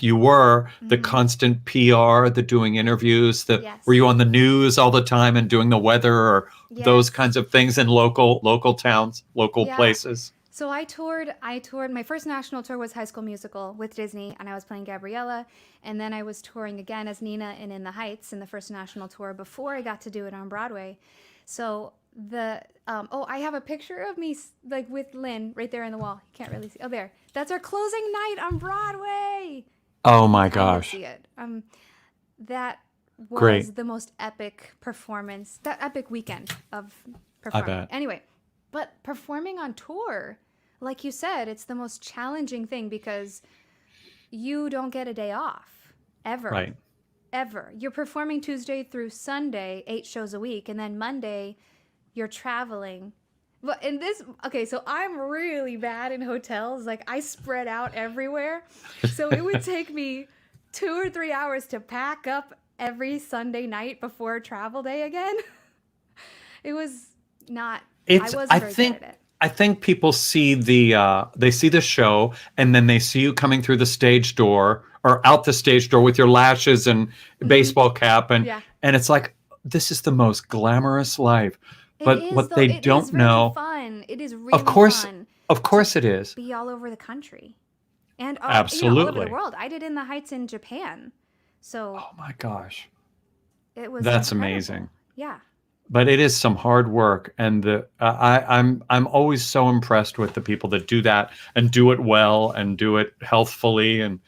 you were, the constant PR, the doing interviews, were you on the news all the time and doing the weather or those kinds of things in local towns, local places? So I toured. My first national tour was High School Musical with Disney, and I was playing Gabriella. And then I was touring again as Nina in In the Heights in the first national tour before I got to do it on Broadway. So I have a picture of me like with Lynn right there on the wall. You can't really see. Oh, there. That's our closing night on Broadway. Oh my gosh. See it. That was Great. the most epic performance, that epic weekend of performing. I bet. Anyway, but performing on tour, like you said, it's the most challenging thing because you don't get a day off ever. Right. Ever. You're performing Tuesday through Sunday, 8 shows a week, and then Monday you're traveling. But so I'm really bad in hotels. Like I spread out everywhere. So it would take me 2 or 3 hours to pack up every Sunday night before travel day again. It was not, I wasn't very good at it. I think people see they see the show and then they see you coming through the stage door or out the stage door with your lashes and baseball cap and it's like, this is the most glamorous life. But what they don't know, fun. It is really fun. Of course it is. Be all over the country. And absolutely all over the world. I did In the Heights in Japan. So oh my gosh. It was That's incredible. amazing. Yeah. But it is some hard work, and I'm always so impressed with the people that do that and do it well and do it healthfully, and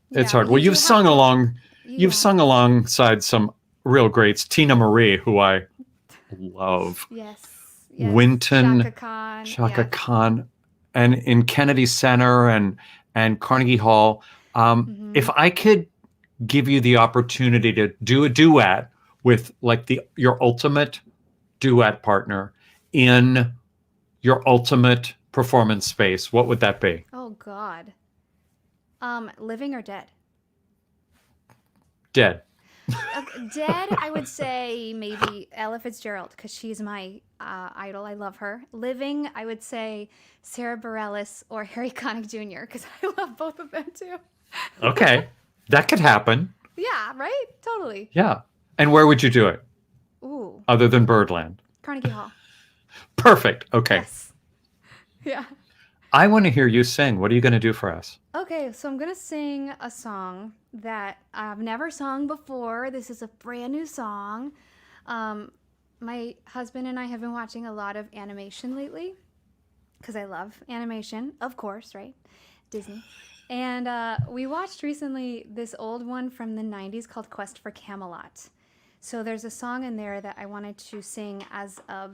it's hard. Well, you've sung alongside some real greats, Tina Marie, who I love. Yes. Wynton, Shaka Khan, and in Kennedy Center and Carnegie Hall. If I could give you the opportunity to do a duet with like your ultimate duet partner in your ultimate performance space, what would that be? Oh God. Living or dead? Dead. Dead, I would say maybe Ella Fitzgerald because she's my idol. I love her. Living, I would say Sarah Bareilles or Harry Connick Jr. because I love both of them too. Okay, that could happen. Yeah, right? Totally. Yeah. And where would you do it? Ooh. Other than Birdland? Carnegie Hall. Perfect. Okay. Yes. Yeah. I want to hear you sing. What are you going to do for us? Okay, so I'm going to sing a song that I've never sung before. This is a brand new song. My husband and I have been watching a lot of animation lately because I love animation, of course, right? Disney. And we watched recently this old one from the 90s called Quest for Camelot. So there's a song in there that I wanted to sing as a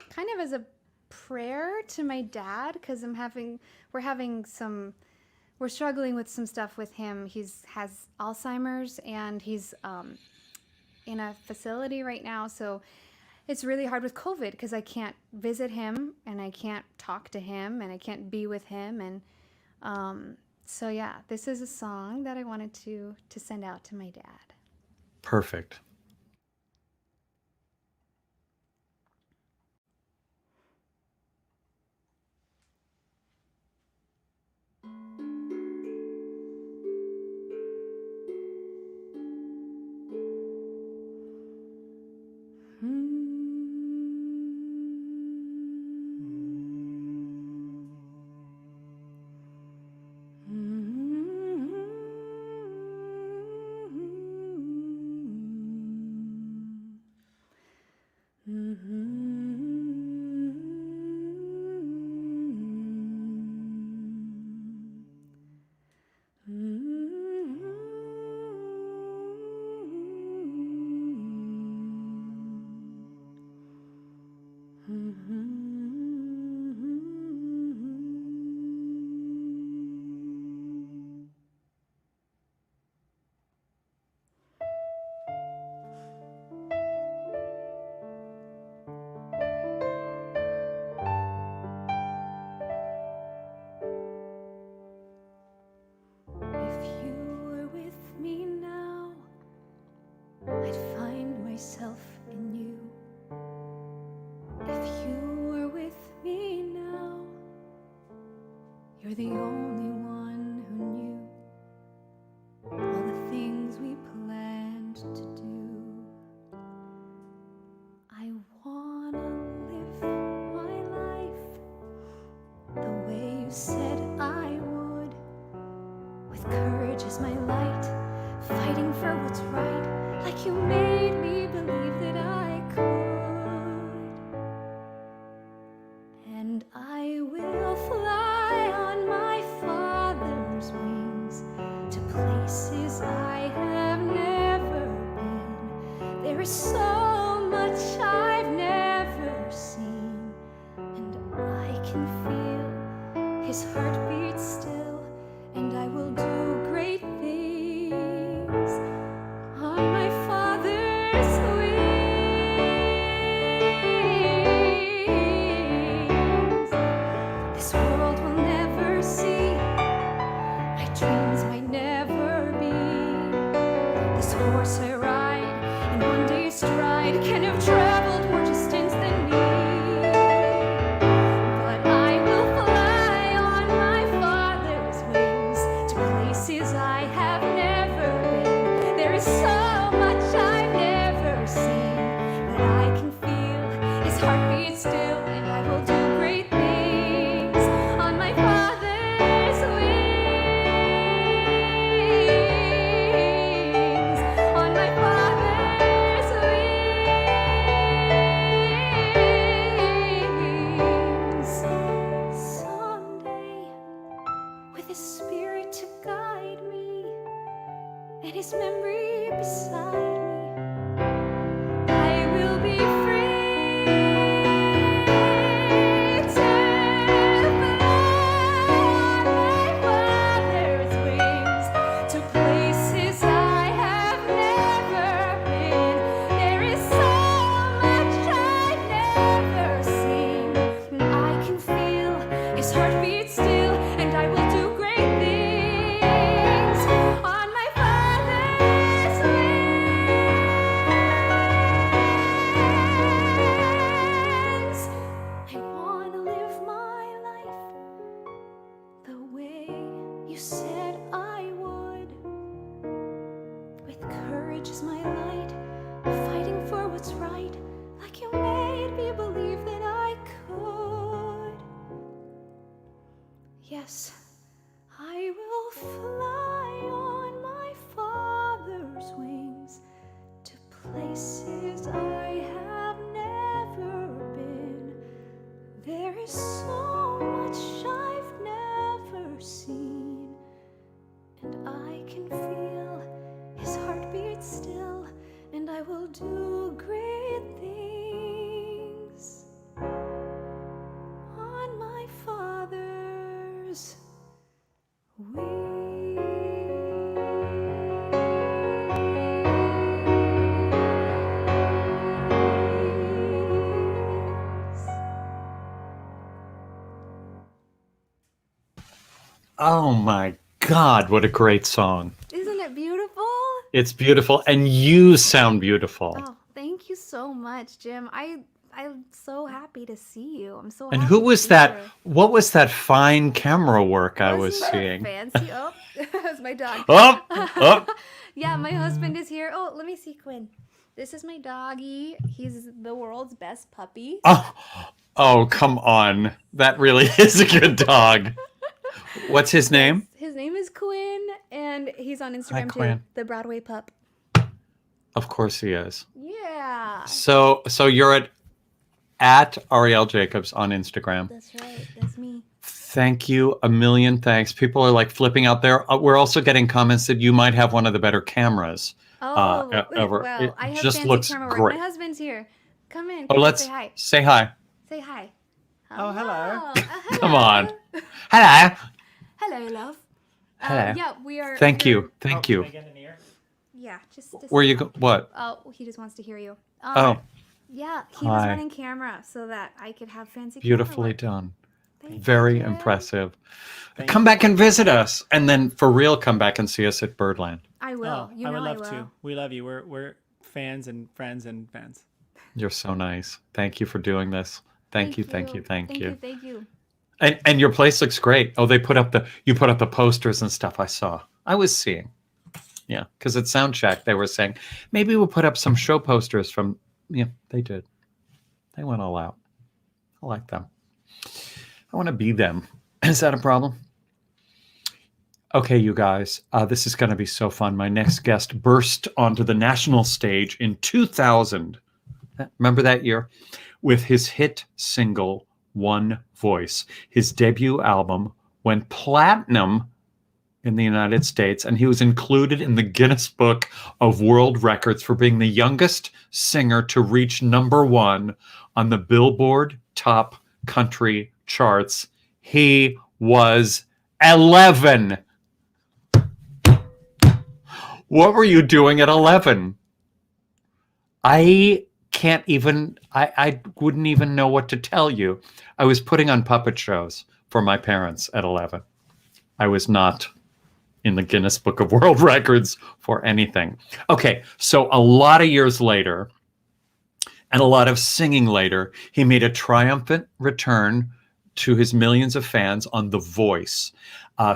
kind of as a prayer to my dad because we're struggling with some stuff with him. Has Alzheimer's and he's in a facility right now. So it's really hard with COVID because I can't visit him and I can't talk to him and I can't be with him. And so yeah, this is a song that I wanted to send out to my dad. Perfect. fighting for what's right, like you made me believe that I could. And I will fly on my Father's wings to places I have never been. There is so much I've never seen, and I can feel his heartbeat still, and I will do great things on my Father's wings. This world will never see, my dreams might never be. This horse I ride, and one day's stride can have traveled more distance than me. But I will fly on my Father's wings to places I have never been. There is so much I've never seen, but I can feel his heartbeat still, and I will do great things on my Father's wings. On my Father's wings. Someday, with his Spirit to guide me and his memory beside me, I will be free to fly on my Father's wings to places I have never been. There is so much I've never seen, and I can feel his heartbeat still, and I will do great things on my Father's wings. I want to live my life the way you said I would, with courage as my light, fighting for what's right, like you made me believe that I could. Yes, I will fly on my Father's wings to places I have never been. There is so much I've never seen, and I can feel his heartbeat still, and I will do great things on my Father's wings. Oh my God, what a great song. Isn't it beautiful? It's beautiful, and you sound beautiful. Oh, thank you so much, Jim. I'm so happy to see you. I'm so And happy who to was be that? here. What was that fine camera work I was Wasn't that seeing? fancy? Oh, that's my dog. Oh. Yeah, my husband is here. Oh, let me see Quinn. This is my doggy. He's the world's best puppy. Oh, come on. That really is a good dog. What's his name? His name is Quinn, and he's on Instagram too. Quinn. The Broadway pup. Of course he is. Yeah. So you're at Arielle Jacobs on Instagram. That's right. That's me. Thank you. A million thanks. People are like flipping out there. We're also getting comments that you might have one of the better cameras. Oh, ever. well, It I have just fancy looks camera work. great. My husband's here. Come in. Oh, Come let's say hi. say hi. Say hi. Oh, hello. Come on. Hello. Hello, love. Hello. Yeah, we are. Thank here- you. Thank you. Yeah, just. Where you go? What? Oh, he just wants to hear you. Oh, Yeah, he was Hi. running camera so that I could have fancy. beautifully camera work. done. Thank you, Very Jim. impressive. Come back and visit us, and then for real, come back and see us at Birdland. I will. You know I would I love will. to. We love you. We're fans and friends and fans. You're so nice. Thank you for doing this. Thank you. Thank you. And your place looks great. Oh, you put up the posters and stuff I saw. I was seeing. Yeah, because at Soundcheck they were saying maybe we'll put up some show posters from. Yeah, they did. They went all out. I like them. I want to be them. Is that a problem? Okay, you guys, this is going to be so fun. My next guest burst onto the national stage in 2000. Remember that year? With his hit single, One Voice. His debut album went platinum in the United States, and he was included in the Guinness Book of World Records for being the youngest singer to reach #1 on the Billboard Top Country charts. He was 11. What were you doing at 11? I can't even, I wouldn't even know what to tell you. I was putting on puppet shows for my parents at 11. I was not in the Guinness Book of World Records for anything. Okay, so a lot of years later, and a lot of singing later, he made a triumphant return to his millions of fans on The Voice,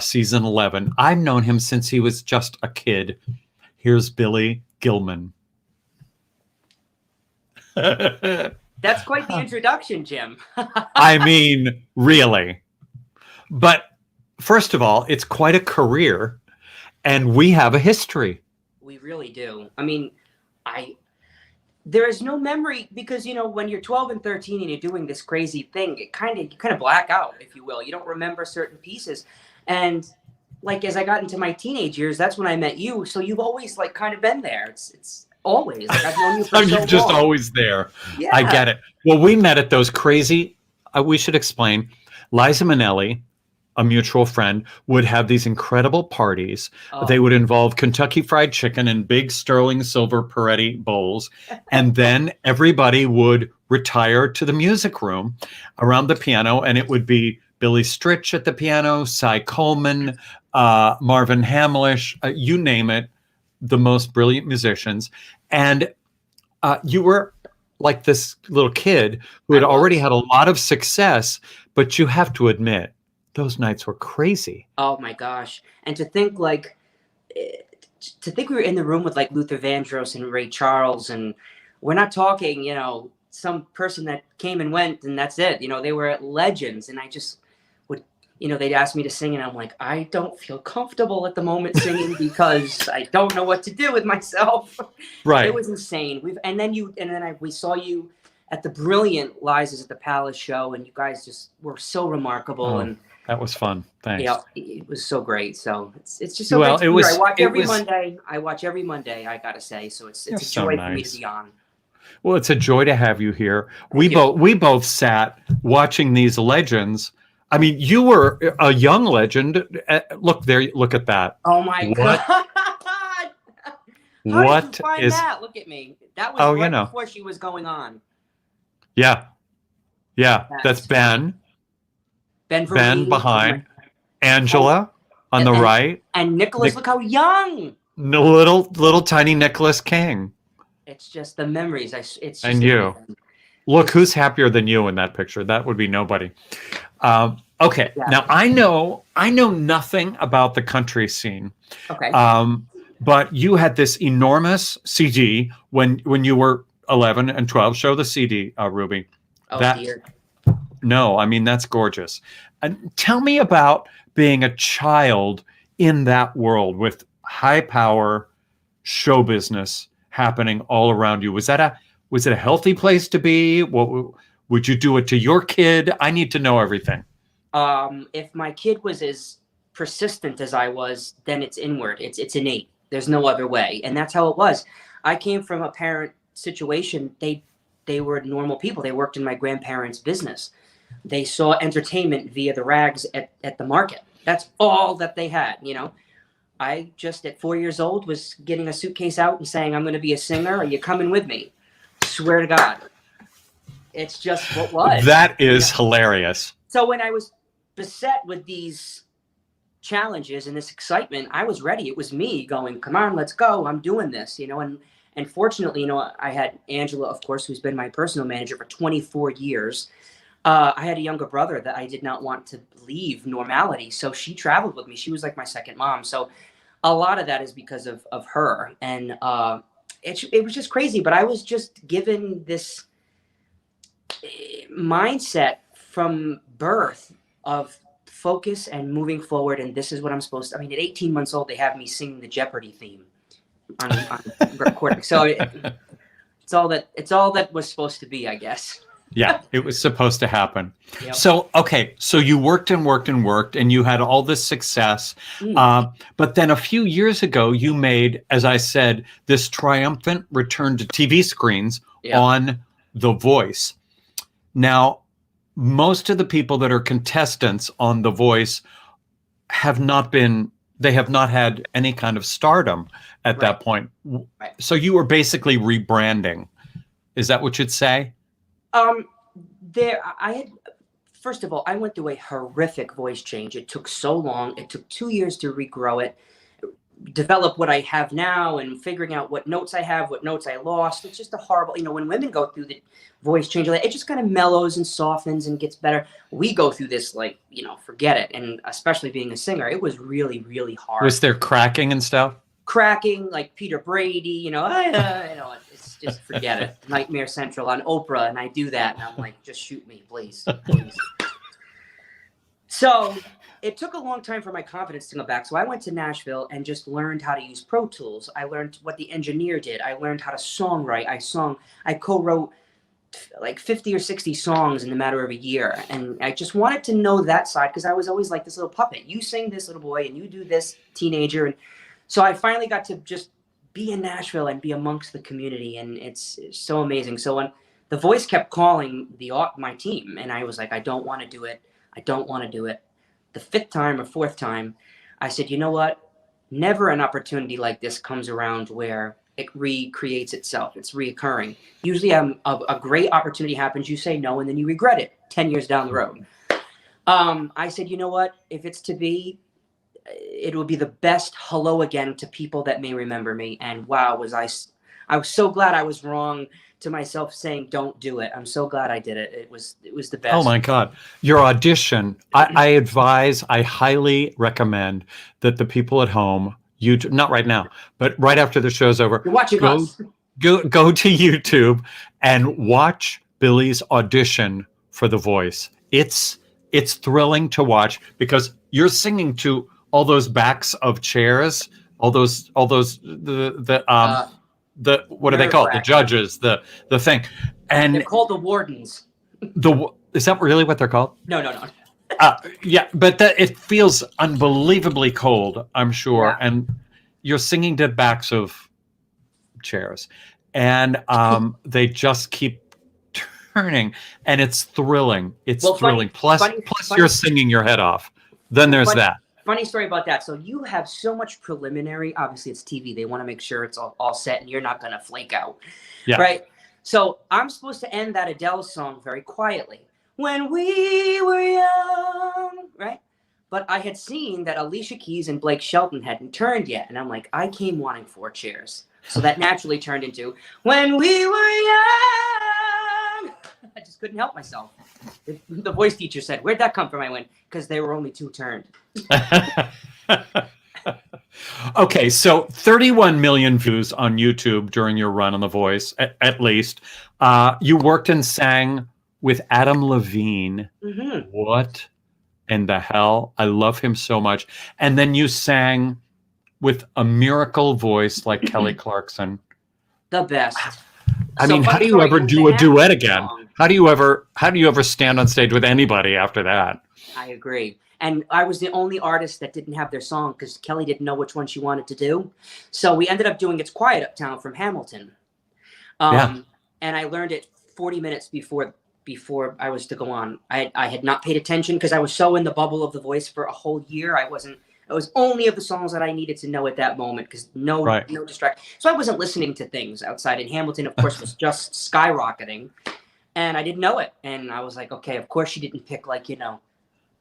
season 11. I've known him since he was just a kid. Here's Billy Gilman. That's quite the introduction, Jim. I mean, really. But first of all, it's quite a career, and we have a history. We really do. I mean, there is no memory because, you know, when you're 12 and 13 and you're doing this crazy thing, you kind of black out, if you will. You don't remember certain pieces. And like, as I got into my teenage years, that's when I met you. So you've always like kind of been there. It's always like I've known you for so You're long. just always there. Yeah. I get it. Well, we met at those crazy, we should explain, Liza Minnelli, a mutual friend, would have these incredible parties. Oh. They would involve Kentucky Fried Chicken in big sterling silver Peretti bowls. And then everybody would retire to the music room around the piano, and it would be Billy Stritch at the piano, Cy Coleman, Marvin Hamlish, you name it, the most brilliant musicians. And you were like this little kid who had already had a lot of success, but you have to admit, those nights were crazy. Oh my gosh. And to think we were in the room with like Luther Vandross and Ray Charles, and we're not talking, you know, some person that came and went and that's it. You know, they were legends. And I just would, you know, they'd ask me to sing and I'm like, I don't feel comfortable at the moment singing because I don't know what to do with myself. Right. It was insane. We saw you at the brilliant Liza's at the Palace show, and you guys just were so remarkable. Oh, and that was fun. Thanks. yeah, it was so great. So it's just so Well, great to it be was- here. I it watch every Monday, I gotta say. So it's You're a so joy for me nice. to be on. Well, it's a joy to have you here. We you. both sat watching these legends. I mean, you were a young legend. Look there, look at that. Oh my What- god! How what did you find is- that? Look at me. That was Oh, right you know. before she was going on. Yeah. That's Ben. Ben Ben Verween, behind. Angela on the and- right. and Nicholas. Look how young. Little tiny Nicholas King. It's just the memories. It's just And you. amazing. Look, who's happier than you in that picture? That would be nobody. Okay, Yeah. now I know nothing about the country scene. Okay. But you had this enormous CD when you were 11 and 12. Show the CD, Ruby. Oh that- dear. No, I mean, that's gorgeous. And tell me about being a child in that world with high power show business happening all around you. Was it a healthy place to be? What would you do it to your kid? I need to know everything. If my kid was as persistent as I was, then it's inward. It's innate. There's no other way. And that's how it was. I came from a parent situation. They were normal people. They worked in my grandparents' business. They saw entertainment via the rags at the market. That's all that they had, you know. I just at 4 years old was getting a suitcase out and saying, I'm going to be a singer. Are you coming with me? Swear to God. It's just what was. That is hilarious. So when I was beset with these challenges and this excitement, I was ready. It was me going, come on, let's go. I'm doing this, you know. And fortunately, you know, I had Angela, of course, who's been my personal manager for 24 years. I had a younger brother that I did not want to leave normality. So she traveled with me. She was like my second mom. So a lot of that is because of her. And it was just crazy. But I was just given this mindset from birth of focus and moving forward. And this is what I'm supposed to. I mean, at 18 months old, they have me singing the Jeopardy theme on recording. So it's all that was supposed to be, I guess. Yeah, it was supposed to happen. Yep. So, okay, so you worked and worked and worked, and you had all this success. But then a few years ago, you made, as I said, this triumphant return to TV screens on The Voice. Now, most of the people that are contestants on The Voice have not had any kind of stardom at that point. Right. So you were basically rebranding. Is that what you'd say? First of all, I went through a horrific voice change. It took so long. It took 2 years to regrow it, develop what I have now, and figuring out what notes I have, what notes I lost. It's just a horrible, when women go through the voice change, it just kind of mellows and softens and gets better. We go through this, forget it. And especially being a singer, it was really, really hard. Was there cracking and stuff? Cracking, like Peter Brady, it's just forget it. Nightmare Central on Oprah, and I do that, and I'm like, just shoot me, please. So it took a long time for my confidence to come back. So I went to Nashville and just learned how to use Pro Tools. I learned what the engineer did. I learned how to songwrite. I co-wrote like 50 or 60 songs in the matter of a year. And I just wanted to know that side because I was always like this little puppet. You sing this, little boy, and you do this, teenager. And so I finally got to just be in Nashville and be amongst the community. And it's so amazing. So when The Voice kept calling my team, and I was like, I don't want to do it. I don't want to do it. The fifth time or fourth time, I said, you know what? Never an opportunity like this comes around where it recreates itself. It's reoccurring. Usually a great opportunity happens, you say no, and then you regret it 10 years down the road. I said, you know what? If it's to be, it will be the best hello again to people that may remember me. And wow, I was so glad I was wrong to myself saying, don't do it. I'm so glad I did it. It was the best. Oh my God. Your audition, I highly recommend that the people at home, YouTube, not right now, but right after the show's over, You're watching us. Go to YouTube and watch Billy's audition for The Voice. It's thrilling to watch because you're singing to all those backs of chairs, all those what are they called? The judges, the thing, and they're called the wardens. Is that really what they're called? No. Yeah, but it feels unbelievably cold, I'm sure. Yeah. And you're singing to backs of chairs, and they just keep turning, and it's thrilling. It's thrilling. Plus, you're singing your head off. Then there's that. Funny story about that. So you have so much preliminary. Obviously, it's TV. They want to make sure it's all set and you're not going to flake out. Yeah. Right? So I'm supposed to end that Adele song very quietly. When we were young, right? But I had seen that Alicia Keys and Blake Shelton hadn't turned yet. And I'm like, I came wanting 4 chairs. So that naturally turned into, when we were young. I just couldn't help myself. The voice teacher said, where'd that come from? I went, because they were only 2 turned. Okay, so 31 million views on YouTube during your run on The Voice, at least. You worked and sang with Adam Levine. Mm-hmm. What in the hell? I love him so much. And then you sang with a miracle voice like Kelly Clarkson. The best. I mean, how do you ever do a duet again? How do you ever stand on stage with anybody after that? I agree. And I was the only artist that didn't have their song because Kelly didn't know which one she wanted to do. So we ended up doing It's Quiet Uptown from Hamilton. And I learned it 40 minutes before I was to go on. I had not paid attention because I was so in the bubble of The Voice for a whole year. It was only of the songs that I needed to know at that moment because no distraction. So I wasn't listening to things outside. And Hamilton, of course, was just skyrocketing. And I didn't know it. And I was like, okay, of course she didn't pick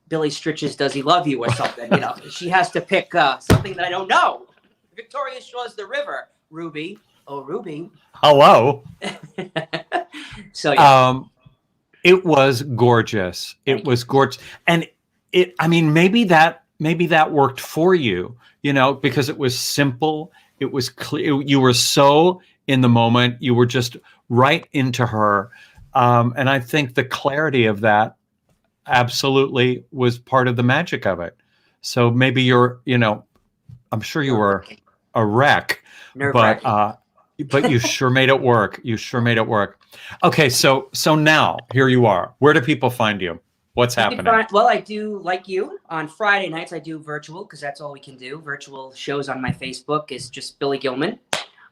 Billy Stritch's Does He Love You or something. She has to pick something that I don't know. Victoria Shaw's The River. Ruby. Oh, Ruby. Hello. So yeah. It was gorgeous. It was gorgeous. And maybe that worked for you, because it was simple. It was clear. You were so in the moment. You were just right into her. And I think the clarity of that absolutely was part of the magic of it. So maybe you're, I'm sure you were a wreck, but you sure made it work. You sure made it work. Okay, so now here you are. Where do people find you? What's happening? Well, I do, like you, on Friday nights I do virtual because that's all we can do. Virtual shows on my Facebook is just Billy Gilman.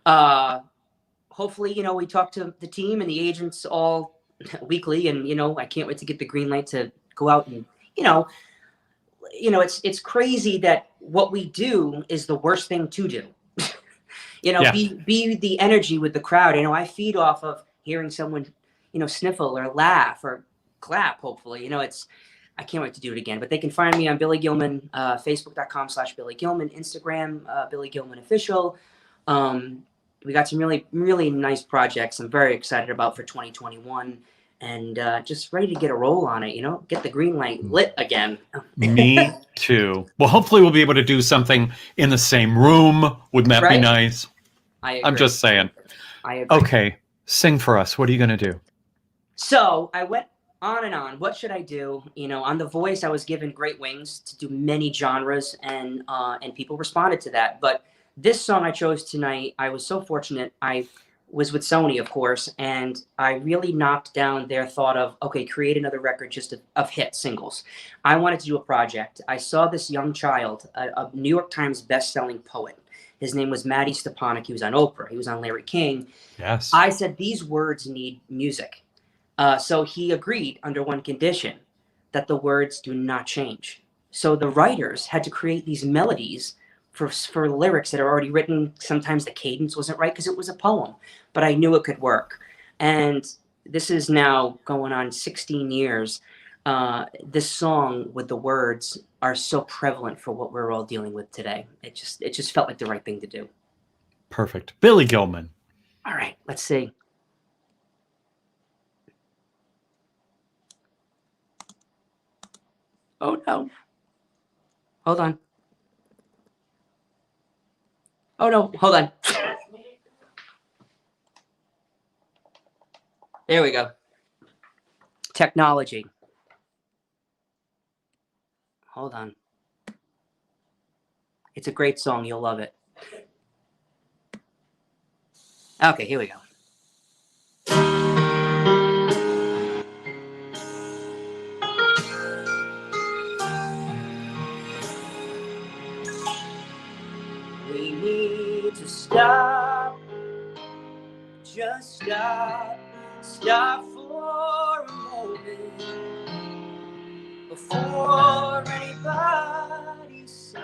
Hopefully, we talk to the team and the agents all weekly, and I can't wait to get the green light to go out and it's crazy that what we do is the worst thing to do. Be the energy with the crowd. I feed off of hearing someone sniffle or laugh or clap. Hopefully, I can't wait to do it again. But they can find me on Billy Gilman, Facebook.com/Billy Gilman, Instagram, Billy Gilman Official. We got some really, really nice projects I'm very excited about for 2021, and just ready to get a roll on it, get the green light lit again. Me too. Well, hopefully we'll be able to do something in the same room. Wouldn't that be nice? I'm just saying. I agree. Okay, sing for us. What are you going to do? So I went on and on. What should I do? On The Voice, I was given great wings to do many genres, and people responded to that. But this song I chose tonight, I was so fortunate. I was with Sony, of course, and I really knocked down their thought of, okay, create another record just of hit singles. I wanted to do a project. I saw this young child, a New York Times best-selling poet. His name was Matty Stepanek. He was on Oprah. He was on Larry King. Yes. I said, these words need music. So he agreed under one condition, that the words do not change. So the writers had to create these melodies for lyrics that are already written. Sometimes the cadence wasn't right because it was a poem, but I knew it could work. And this is now going on 16 years. This song with the words are so prevalent for what we're all dealing with today. It just felt like the right thing to do. Perfect. Billy Gilman. All right, let's see. Oh no. Hold on. Oh no, hold on. There we go. Technology. Hold on. It's a great song. You'll love it. Okay, here we go. We need to stop. Just stop. Stop for a moment before anybody says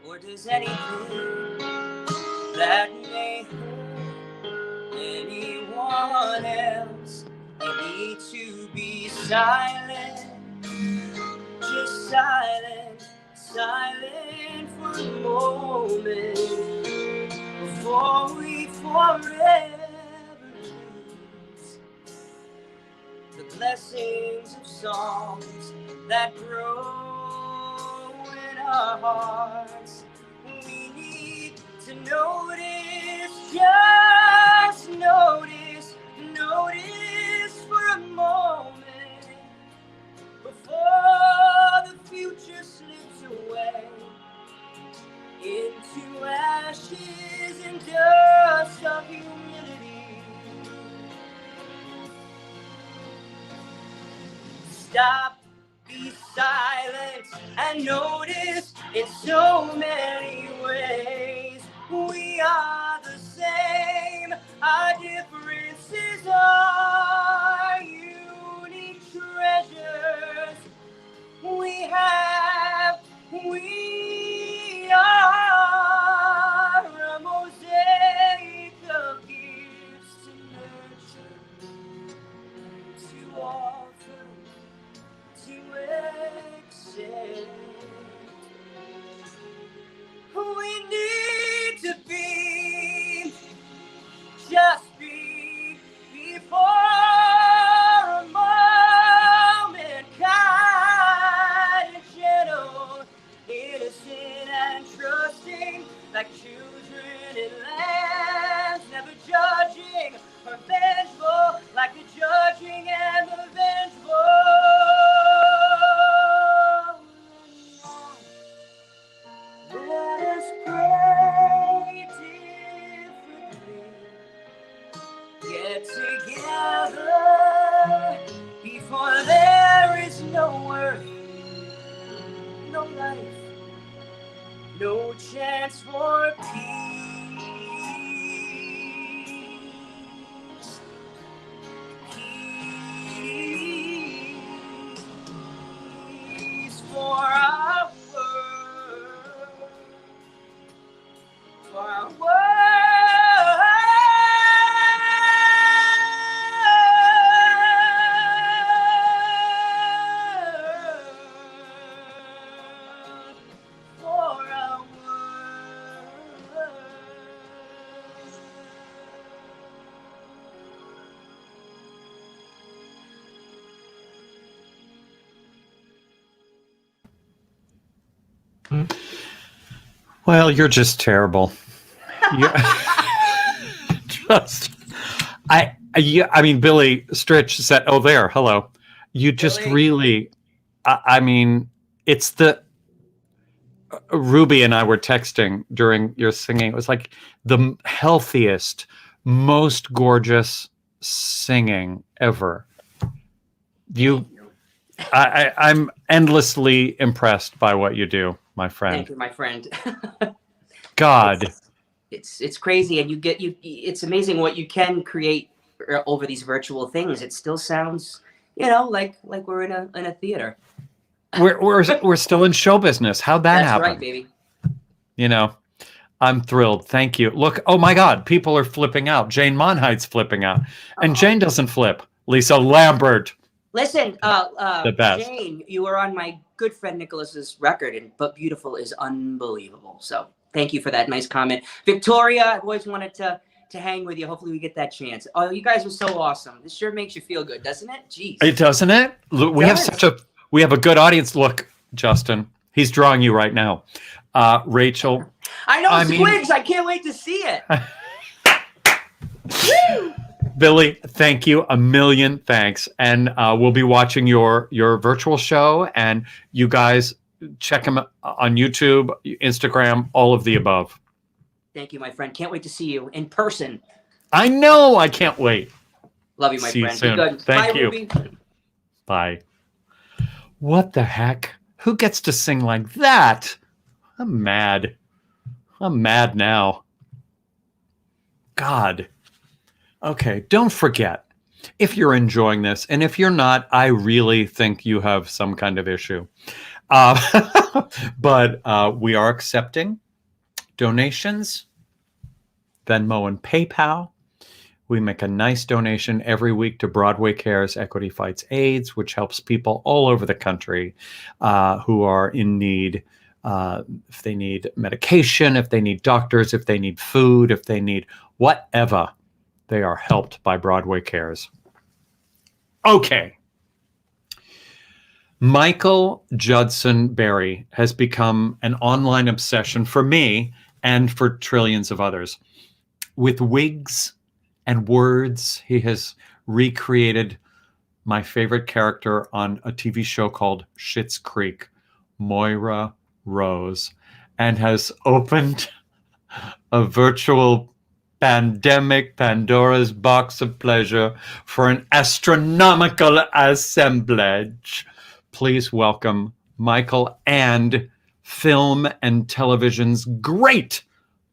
or does anything that may hurt anyone else. We need to be silent, just silent, silent for a moment before we forever lose the blessings of songs that grow in our hearts. We need to notice, just notice, notice for a moment before the future slips away into ashes and dust of humility. Stop, be silent, and notice in so many ways we are the same. Our differences are unique treasures we have. We are a mosaic of gifts to nurture, to offer, to accept. We need to be, just be, before a moment, kind and gentle, innocent and trusting, like children in lambs, never judging or vengeful, like the judging and the vengeful. Well, you're just terrible. I mean, Billy Stritch said, "Oh, there, hello." You just Billy. really, I mean, it's the Ruby and I were texting during your singing. It was like the healthiest, most gorgeous singing ever. I'm endlessly impressed by what you do, my friend. Thank you, my friend. God. It's crazy, and it's amazing what you can create over these virtual things. It still sounds, like we're in a theater. We're still in show business. How'd that happen? That's right, baby. I'm thrilled. Thank you. Look, oh my God, people are flipping out. Jane Monheit's flipping out, and Jane doesn't flip. Lisa Lambert. Listen, the best. Jane, you were on my good friend Nicholas's record, But Beautiful is unbelievable. So thank you for that nice comment. Victoria, I've always wanted to hang with you. Hopefully we get that chance. Oh, you guys are so awesome. This sure makes you feel good, doesn't it? Jeez. It doesn't it? Look, we have a good audience. Look, Justin, he's drawing you right now. Rachel. I know, Squigs. I can't wait to see it. Billy, thank you. A million thanks. And we'll be watching your virtual show. And you guys check him on YouTube, Instagram, all of the above. Thank you, my friend. Can't wait to see you in person. I know. I can't wait. Love you, my see friend. You soon. Be good. Thank Bye, you. Ruby. Bye. What the heck? Who gets to sing like that? I'm mad. I'm mad now. God. Okay, don't forget, if you're enjoying this, and if you're not, I really think you have some kind of issue. But we are accepting donations, Venmo and PayPal. We make a nice donation every week to Broadway Cares Equity Fights AIDS, which helps people all over the country who are in need. If they need medication, if they need doctors, if they need food, if they need whatever, they are helped by Broadway Cares. Okay. Michael Judson Berry has become an online obsession for me and for trillions of others. With wigs and words, he has recreated my favorite character on a TV show called Schitt's Creek, Moira Rose, and has opened a virtual pandemic Pandora's box of pleasure for an astronomical assemblage. Please welcome Michael and film and television's great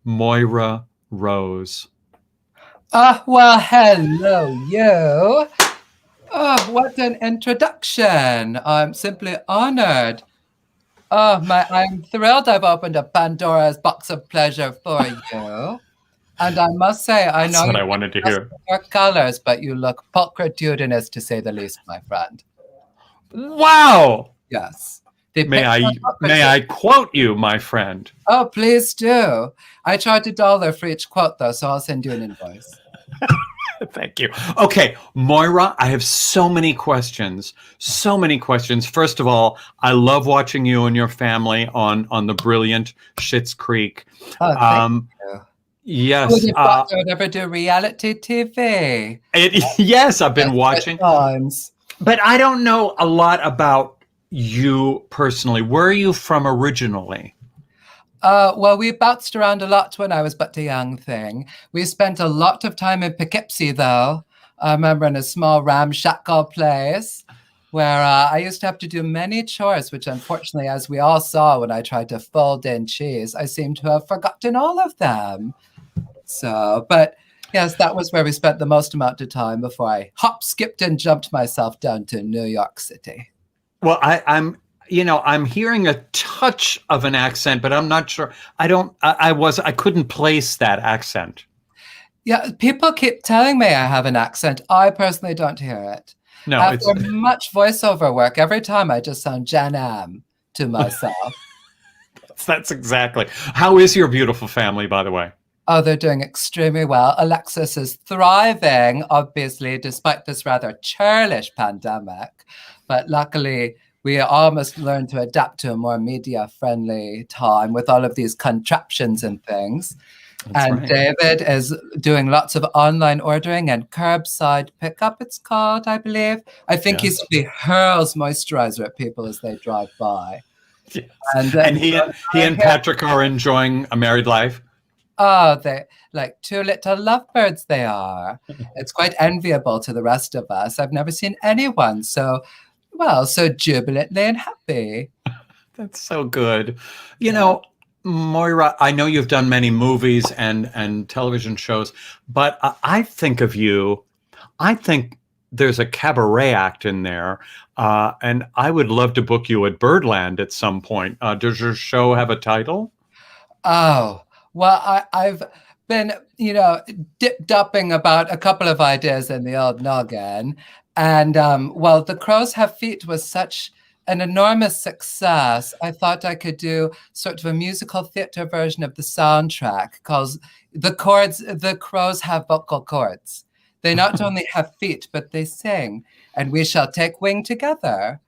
Moira Rose. Well, hello, you. Oh, what an introduction. I'm simply honored. I'm thrilled I've opened a Pandora's box of pleasure for you. And I must say, I know That's what I wanted to hear. Your colors, but you look pulchritudinous, to say the least, my friend. Wow. Yes. May I quote you, my friend? Oh, please do. I charge $1 for each quote, though, so I'll send you an invoice. Thank you. Okay, Moira, I have so many questions. So many questions. First of all, I love watching you and your family on the brilliant Schitt's Creek. Oh, thank you. Yes. Would you thought I would ever do reality TV? Yes, I've been watching. Times. But I don't know a lot about you personally. Where are you from originally? Well, we bounced around a lot when I was but a young thing. We spent a lot of time in Poughkeepsie, though. I remember in a small ramshackle place where I used to have to do many chores, which unfortunately, as we all saw when I tried to fold in cheese, I seem to have forgotten all of them. So, but yes, that was where we spent the most amount of time before I skipped and jumped myself down to New York City. Well, I'm I'm hearing a touch of an accent, but I'm not sure. I couldn't place that accent. Yeah, people keep telling me I have an accent. I personally don't hear it. No, After much voiceover work, every time I just sound Jan Am to myself. That's exactly. How is your beautiful family, by the way? Oh, they're doing extremely well. Alexis is thriving, obviously, despite this rather churlish pandemic. But luckily, we all must learn to adapt to a more media-friendly time with all of these contraptions and things. That's and right. David is doing lots of online ordering and curbside pickup, it's called, I believe. I think he simply hurls moisturizer at people as they drive by. Yes. And he and Patrick are enjoying a married life. Oh, they're like two little lovebirds they are. It's quite enviable to the rest of us. I've never seen anyone so jubilantly and happy. That's so good. Moira, I know you've done many movies and television shows, but I think there's a cabaret act in there, and I would love to book you at Birdland at some point. Does your show have a title? Oh, well, I've been, dip-dupping about a couple of ideas in the old noggin. And, The Crows Have Feet was such an enormous success, I thought I could do sort of a musical theater version of the soundtrack because the crows have vocal cords. They not only have feet, but they sing, and we shall take wing together.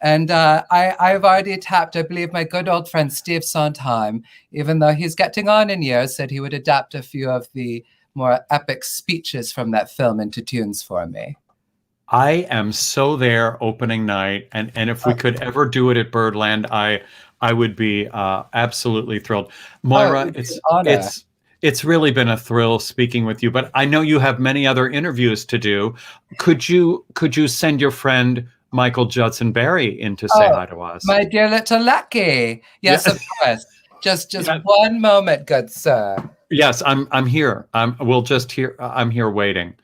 And I've already tapped, I believe, my good old friend Steve Sondheim, even though he's getting on in years, said he would adapt a few of the more epic speeches from that film into tunes for me. I am so there opening night, and if we could ever do it at Birdland, I would be absolutely thrilled. Moira, it's really been a thrill speaking with you, but I know you have many other interviews to do. Could you send your friend Michael Judson Berry in to say hi to us? My dear little Lucky. Yes, of course. Just one moment, good sir. Yes, I'm here. I'm here waiting.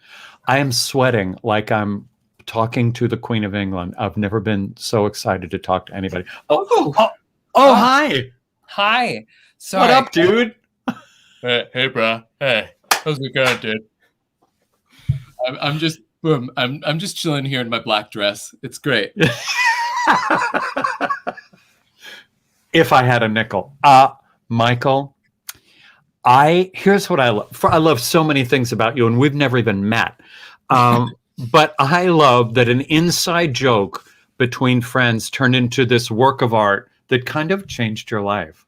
I am sweating like I'm talking to the Queen of England. I've never been so excited to talk to anybody. Hi. Hi. Sorry. What up, dude? Hey, bro. Hey, how's it going, dude? I'm just chilling here in my black dress. It's great. If I had a nickel, Michael, here's what I love. I love so many things about you, and we've never even met. But I love that an inside joke between friends turned into this work of art that kind of changed your life.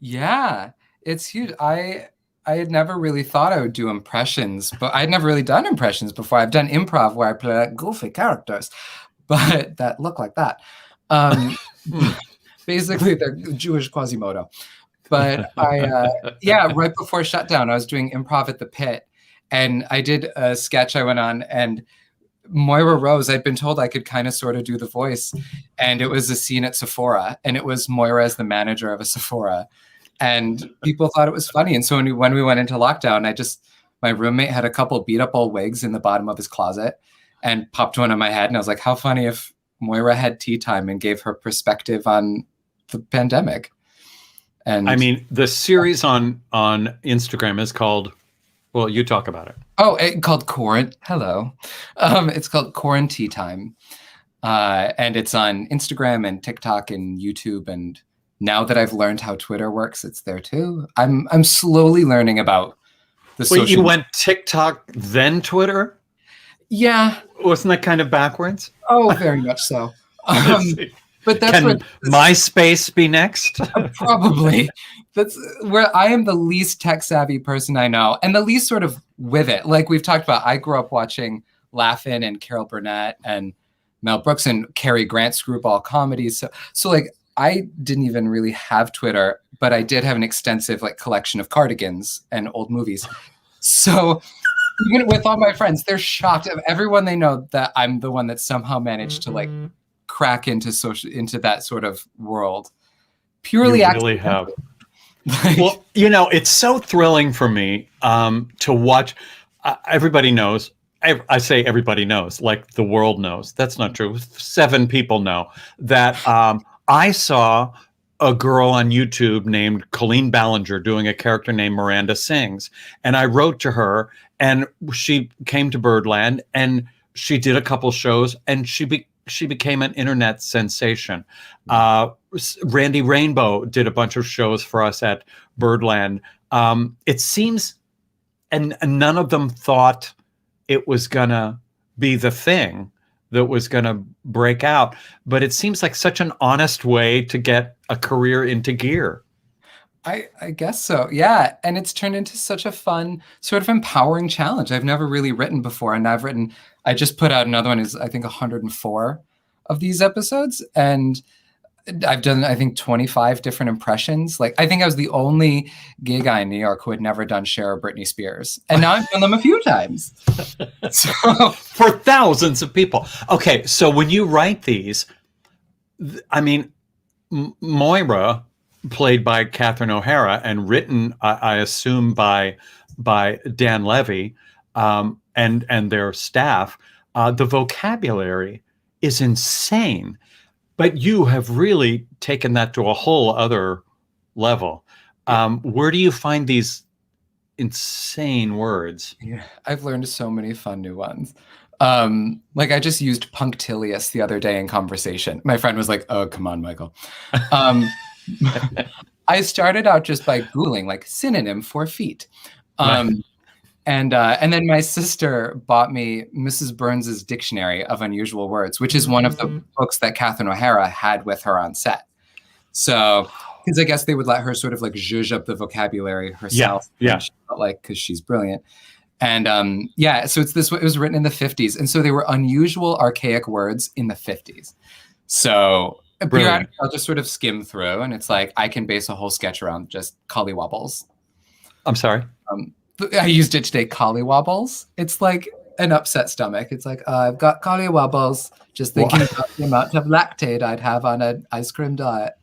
Yeah, it's huge. I had never really thought I would do impressions, but I had never really done impressions before. I've done improv where I play like goofy characters, but that look like that. Basically, they're Jewish Quasimodo. But right before shutdown, I was doing improv at the Pit, and I did a sketch I went on, and Moira Rose, I'd been told I could kind of sort of do the voice, and it was a scene at Sephora, and it was Moira as the manager of a Sephora, and people thought it was funny. And so when we went into lockdown, my roommate had a couple beat up old wigs in the bottom of his closet and popped one on my head, and I was like, how funny if Moira had tea time and gave her perspective on the pandemic. And I mean, the series on Instagram is called, well, you talk about it. Oh, it's called it's called Quarantine Time. And it's on Instagram and TikTok and YouTube. And now that I've learned how Twitter works, it's there too. I'm slowly learning about the social. Wait, you went TikTok, then Twitter? Yeah. Wasn't that kind of backwards? Oh, very much so. But that's Can MySpace be next? Probably. That's where I am the least tech savvy person I know, and the least sort of with it. Like we've talked about, I grew up watching Laugh-In and Carol Burnett and Mel Brooks and Cary Grant screwball comedies. So like I didn't even really have Twitter, but I did have an extensive like collection of cardigans and old movies. So even with all my friends, they're shocked of everyone they know that I'm the one that somehow managed to like crack into that sort of world. Purely you really have. Well, it's so thrilling for me to watch. Everybody knows. I say everybody knows, like the world knows. That's not true. 7 people know that I saw a girl on YouTube named Colleen Ballinger doing a character named Miranda Sings. And I wrote to her, and she came to Birdland, and she did a couple shows, and she became an internet sensation. Randy Rainbow did a bunch of shows for us at Birdland. It seems, and none of them thought it was gonna be the thing that was going to break out. But it seems like such an honest way to get a career into gear. I guess so. Yeah. And it's turned into such a fun, sort of empowering challenge. I've never really written before. And I just put out another one, is I think 104 of these episodes. And I've done, I think, 25 different impressions. Like, I think I was the only gay guy in New York who had never done Cher or Britney Spears. And now I've done them a few times. So, for thousands of people. Okay, so when you write these, I mean, Moira, played by Catherine O'Hara and written, I assume, by Dan Levy and their staff, the vocabulary is insane. But you have really taken that to a whole other level. Where do you find these insane words? Yeah, I've learned so many fun new ones. Like, I just used punctilious the other day in conversation. My friend was like, "Oh, come on, Michael." I started out just by Googling like synonym for feet. And then my sister bought me Mrs. Burns's Dictionary of Unusual Words, which is one of the books that Catherine O'Hara had with her on set. So, because I guess they would let her sort of like zhuzh up the vocabulary herself. Yeah. She felt like, because she's brilliant. And so it was written in the 50s. And so they were unusual, archaic words in the 50s. So I'll just sort of skim through, and it's like, I can base a whole sketch around just collywobbles. I'm sorry? I used it today, collywobbles. It's like an upset stomach. It's like, I've got collywobbles, just thinking about the amount of lactate I'd have on an ice cream diet.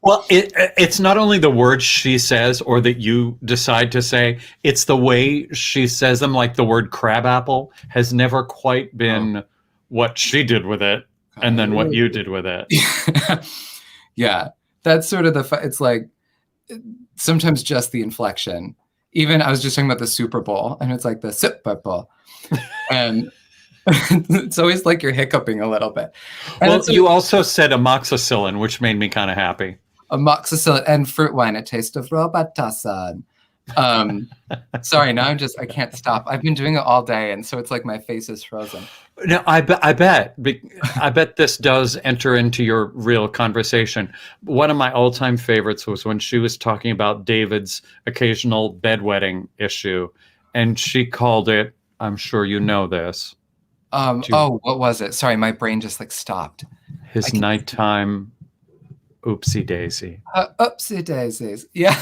Well, it's not only the words she says or that you decide to say, it's the way she says them. Like the word crabapple has never quite been what she did with it and then what you did with it. Yeah, that's sort of it's like sometimes just the inflection. Even I was just talking about the Super Bowl, and it's like the Super Bowl. And it's always like you're hiccuping a little bit. And well, you also said amoxicillin, which made me kind of happy. Amoxicillin and fruit wine, a taste of Robitussin. Sorry, now I can't stop. I've been doing it all day, and so it's like my face is frozen. No, I bet this does enter into your real conversation. One of my all-time favorites was when she was talking about David's occasional bedwetting issue, and she called it, I'm sure you know this. What was it? Sorry, my brain just like stopped. His nighttime oopsie daisy. Oopsie daisies. Yeah.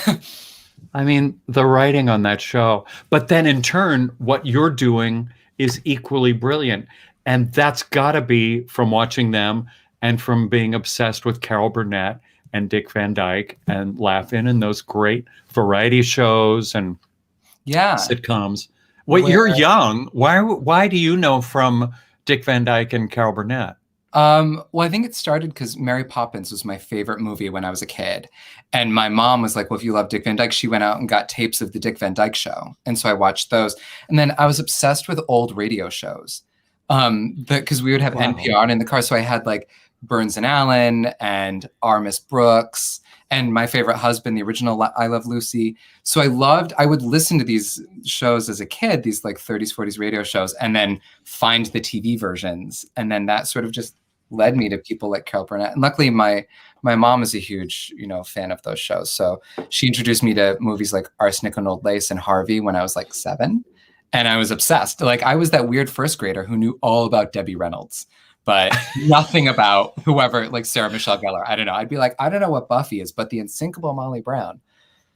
I mean, the writing on that show. But then in turn, what you're doing is equally brilliant. And that's got to be from watching them and from being obsessed with Carol Burnett and Dick Van Dyke and Laugh-In and those great variety shows and sitcoms. Well, you're young. Why do you know from Dick Van Dyke and Carol Burnett? Well, I think it started because Mary Poppins was my favorite movie when I was a kid. And my mom was like, well, if you love Dick Van Dyke, she went out and got tapes of the Dick Van Dyke Show. And so I watched those. And then I was obsessed with old radio shows because we would have NPR in the car. So I had like Burns and Allen and R. Miss Brooks and My Favorite Husband, the original I Love Lucy. So I would listen to these shows as a kid, these like 30s, 40s radio shows, and then find the TV versions. And then that sort of just led me to people like Carol Burnett. And luckily my mom is a huge, fan of those shows. So she introduced me to movies like Arsenic and Old Lace and Harvey when I was like 7. And I was obsessed. Like I was that weird first grader who knew all about Debbie Reynolds, but nothing about whoever, like Sarah Michelle Gellar. I don't know. I'd be like, I don't know what Buffy is, but the unsinkable Molly Brown.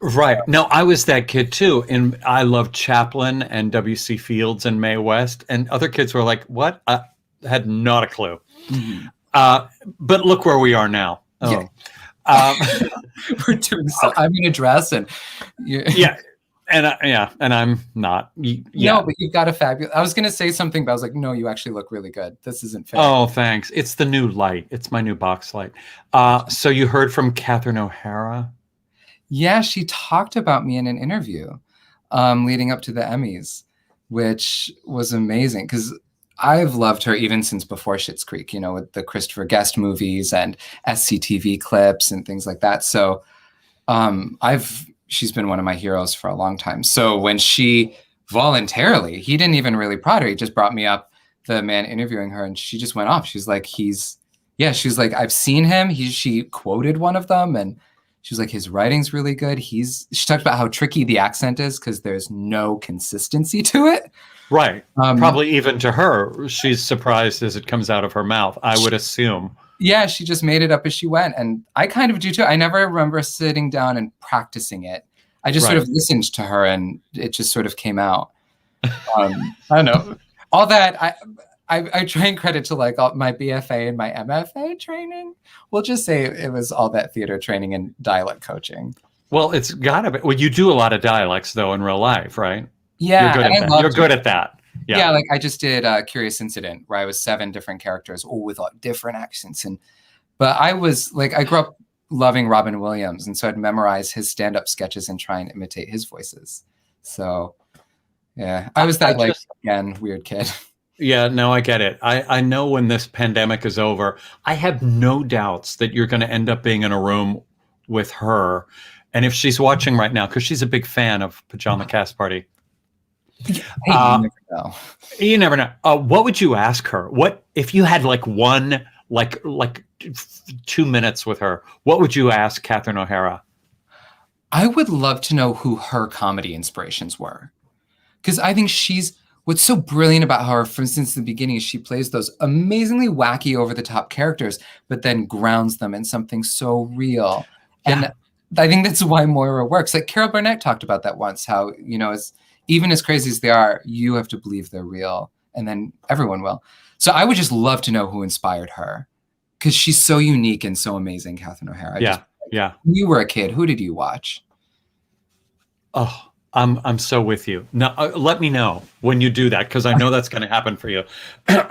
Right. No, I was that kid too. And I loved Chaplin and W.C. Fields and Mae West. And other kids were like, what? I had not a clue. Mm-hmm. But look where we are now. Oh. We're doing so. I'm in a dress and yeah. And I'm not. No, but you've got a fabulous. I was going to say something, but I was like, no, you actually look really good. This isn't fair. Oh, thanks. It's the new light. It's my new box light. So you heard from Catherine O'Hara? Yeah, she talked about me in an interview leading up to the Emmys, which was amazing because I've loved her even since before Schitt's Creek, with the Christopher Guest movies and SCTV clips and things like that. So she's been one of my heroes for a long time. So when she voluntarily, he didn't even really prod her. He just brought me up, the man interviewing her, and she just went off. She's like, she's like, I've seen him. She quoted one of them, and she was like, his writing's really good. She talked about how tricky the accent is because there's no consistency to it. Right. Probably even to her, she's surprised as it comes out of her mouth, I would assume. Yeah, she just made it up as she went. And I kind of do too. I never remember sitting down and practicing it. I just sort of listened to her and it just sort of came out. I don't know. All that, I try and credit to like all my BFA and my MFA training. We'll just say it was all that theater training and dialect coaching. Well, it's gotta be. Well, you do a lot of dialects though in real life, right? Yeah. You're good at that. You're good at that. Yeah, like I just did Curious Incident where I was 7 different characters, all with different accents. But I was like, I grew up loving Robin Williams, and so I'd memorize his stand-up sketches and try and imitate his voices. So yeah, I was that weird kid. Yeah, no, I get it. I know when this pandemic is over, I have no doubts that you're going to end up being in a room with her. And if she's watching right now, because she's a big fan of Pajama Cast Party. Hey, you never know. You never know. What would you ask her? What if you had like 2 minutes with her? What would you ask Catherine O'Hara? I would love to know who her comedy inspirations were, because I think what's so brilliant about her, for instance, the beginning, is she plays those amazingly wacky, over-the-top characters, but then grounds them in something so real. Yeah. And I think that's why Moira works. Like Carol Burnett talked about that once, how even as crazy as they are, you have to believe they're real, and then everyone will. So I would just love to know who inspired her, because she's so unique and so amazing, Catherine O'Hara. Yeah. When you were a kid, who did you watch? Oh, I'm so with you. Now, let me know when you do that, because I know that's going to happen for you.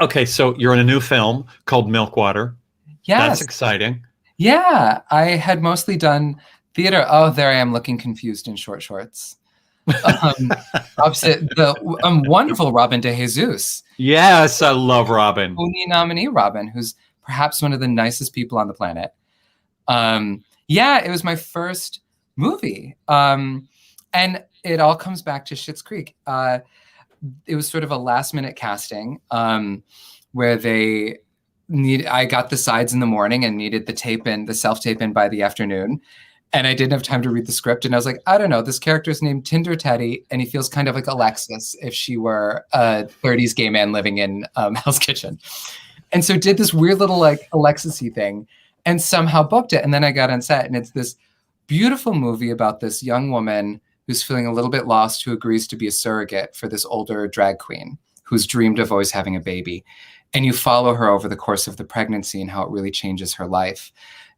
Okay, so you're in a new film called Milkwater. Yes. That's exciting. Yeah, I had mostly done theater. Oh, there I am looking confused in short shorts. Opposite the wonderful Robin DeJesus. Yes, I love Robin. Tony nominee Robin, who's perhaps one of the nicest people on the planet. Yeah, it was my first movie. And it all comes back to Schitt's Creek. It was sort of a last minute casting where I got the sides in the morning and needed the self-tape in by the afternoon. And I didn't have time to read the script. And I was like, I don't know, this character's named Tinder Teddy, and he feels kind of like Alexis if she were a 30s gay man living in Hell's Kitchen. And so did this weird little like Alexis-y thing and somehow booked it. And then I got on set, and it's this beautiful movie about this young woman who's feeling a little bit lost, who agrees to be a surrogate for this older drag queen who's dreamed of always having a baby. And you follow her over the course of the pregnancy and how it really changes her life.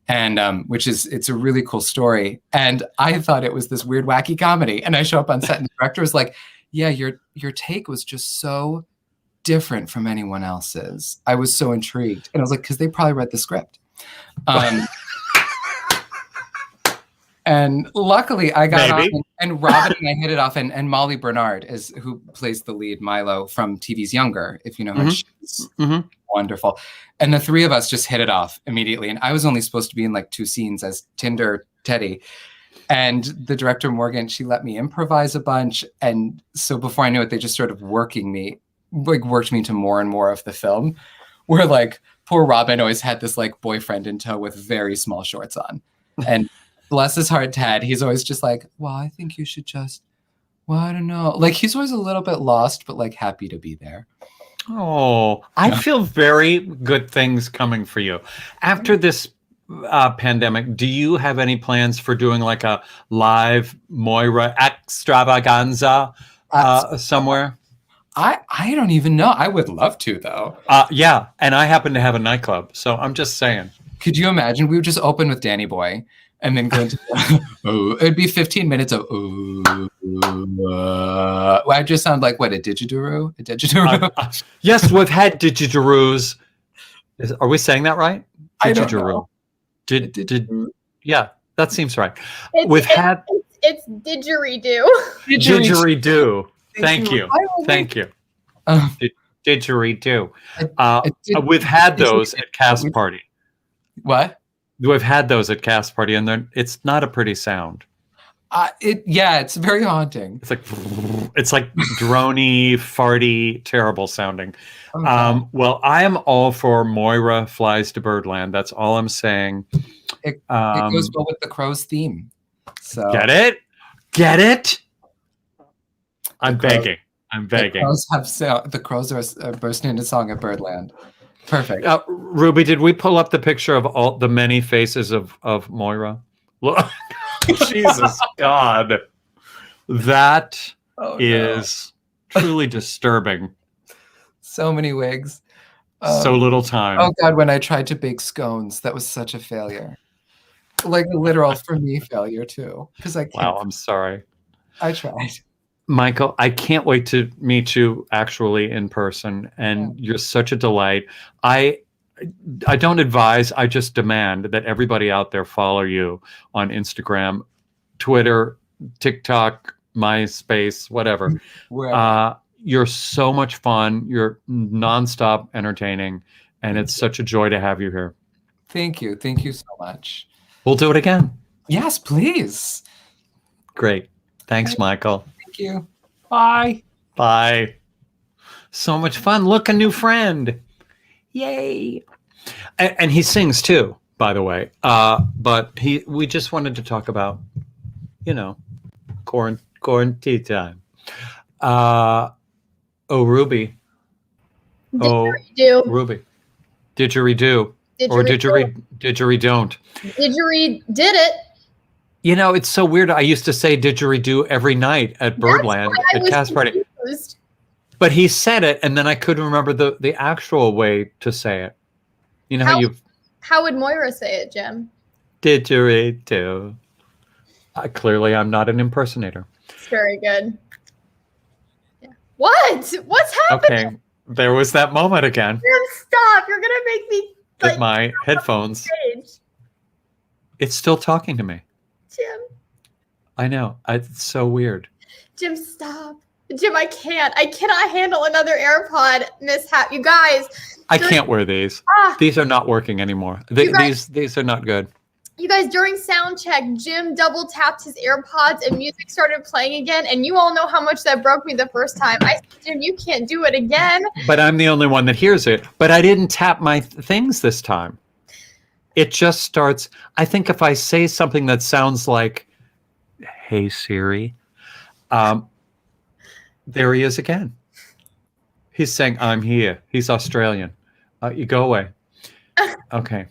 And it's a really cool story. And I thought it was this weird, wacky comedy. And I show up on set and the director was like, yeah, your take was just so different from anyone else's. I was so intrigued. And I was like, because they probably read the script. And luckily I got on, and Robin and I hit it off, and Molly Bernard is who plays the lead, Milo, from TV's Younger, if you know her. She's wonderful. And the three of us just hit it off immediately. And I was only supposed to be in like 2 scenes as Tinder Teddy. And the director, Morgan, she let me improvise a bunch. And so before I knew it, they just sort of worked me into more and more of the film, where like poor Robin always had this like boyfriend in tow with very small shorts on. And bless his heart, Ted, he's always just like, well, I think you should just, I don't know. Like he's always a little bit lost, but like happy to be there. Oh, I feel very good things coming for you. After this pandemic, do you have any plans for doing like a live Moira extravaganza somewhere? I don't even know. I would love to, though. Yeah, and I happen to have a nightclub, so I'm just saying. Could you imagine? We would just open with Danny Boy. and then go into oh, it'd be 15 minutes of I just sound like what, a didgeridoo? A didgeridoo? Yes, we've had didgeridoos. Are we saying that right? I don't Didgeridoo. know. Yeah, that seems right. It's didgeridoo. Didgeridoo. Thank you. Didgeridoo. We've had those at Cast Party. What? We've had those at Cast Party, and it's not a pretty sound. It's very haunting. It's like drony, farty, terrible sounding. Okay. Well, I am all for Moira Flies to Birdland. That's all I'm saying. It goes well with the Crows theme. So get it? I'm begging. The Crows are bursting into song at Birdland. Perfect. Ruby, did we pull up the picture of all the many faces of Moira? Look, Jesus God, that is truly disturbing. So many wigs. So little time. Oh God, when I tried to bake scones, that was such a failure. Like a literal for me failure too. Because I can't. Wow, I'm sorry. I tried. Michael, I can't wait to meet you actually in person, and you're such a delight. I don't advise, I just demand that everybody out there follow you on Instagram, Twitter, TikTok, MySpace, whatever. You're so much fun. You're nonstop entertaining, and it's such a joy to have you here. Thank you. Thank you so much. We'll do it again. Yes, please. Great. Thanks, Michael. Thank you. Bye. Bye. So much fun. Look, a new friend. Yay. And he sings too, by the way. But we just wanted to talk about, quarantine time. Ruby. Didgeridoo. Ruby. Didgeridoo. Or didgeridoo. Didgeridoo did it. It's so weird. I used to say didgeridoo every night at Birdland at Cast Party. But he said it, and then I couldn't remember the actual way to say it. How would Moira say it, Jim? Didgeridoo. Clearly, I'm not an impersonator. It's very good. Yeah. What? What's happening? Okay, there was that moment again. Jim, stop! You're gonna make me with my headphones. It's still talking to me. Jim. I know. It's so weird. Jim, stop. Jim, I cannot handle another AirPod mishap. You guys. I can't wear these. These are not working anymore. These are not good. You guys, during sound check, Jim double tapped his AirPods and music started playing again. And you all know how much that broke me the first time. I said, Jim, you can't do it again. But I'm the only one that hears it. But I didn't tap my things this time. It just starts. I think if I say something that sounds like, "Hey Siri," there he is again. He's saying, "I'm here." He's Australian. You go away. Okay,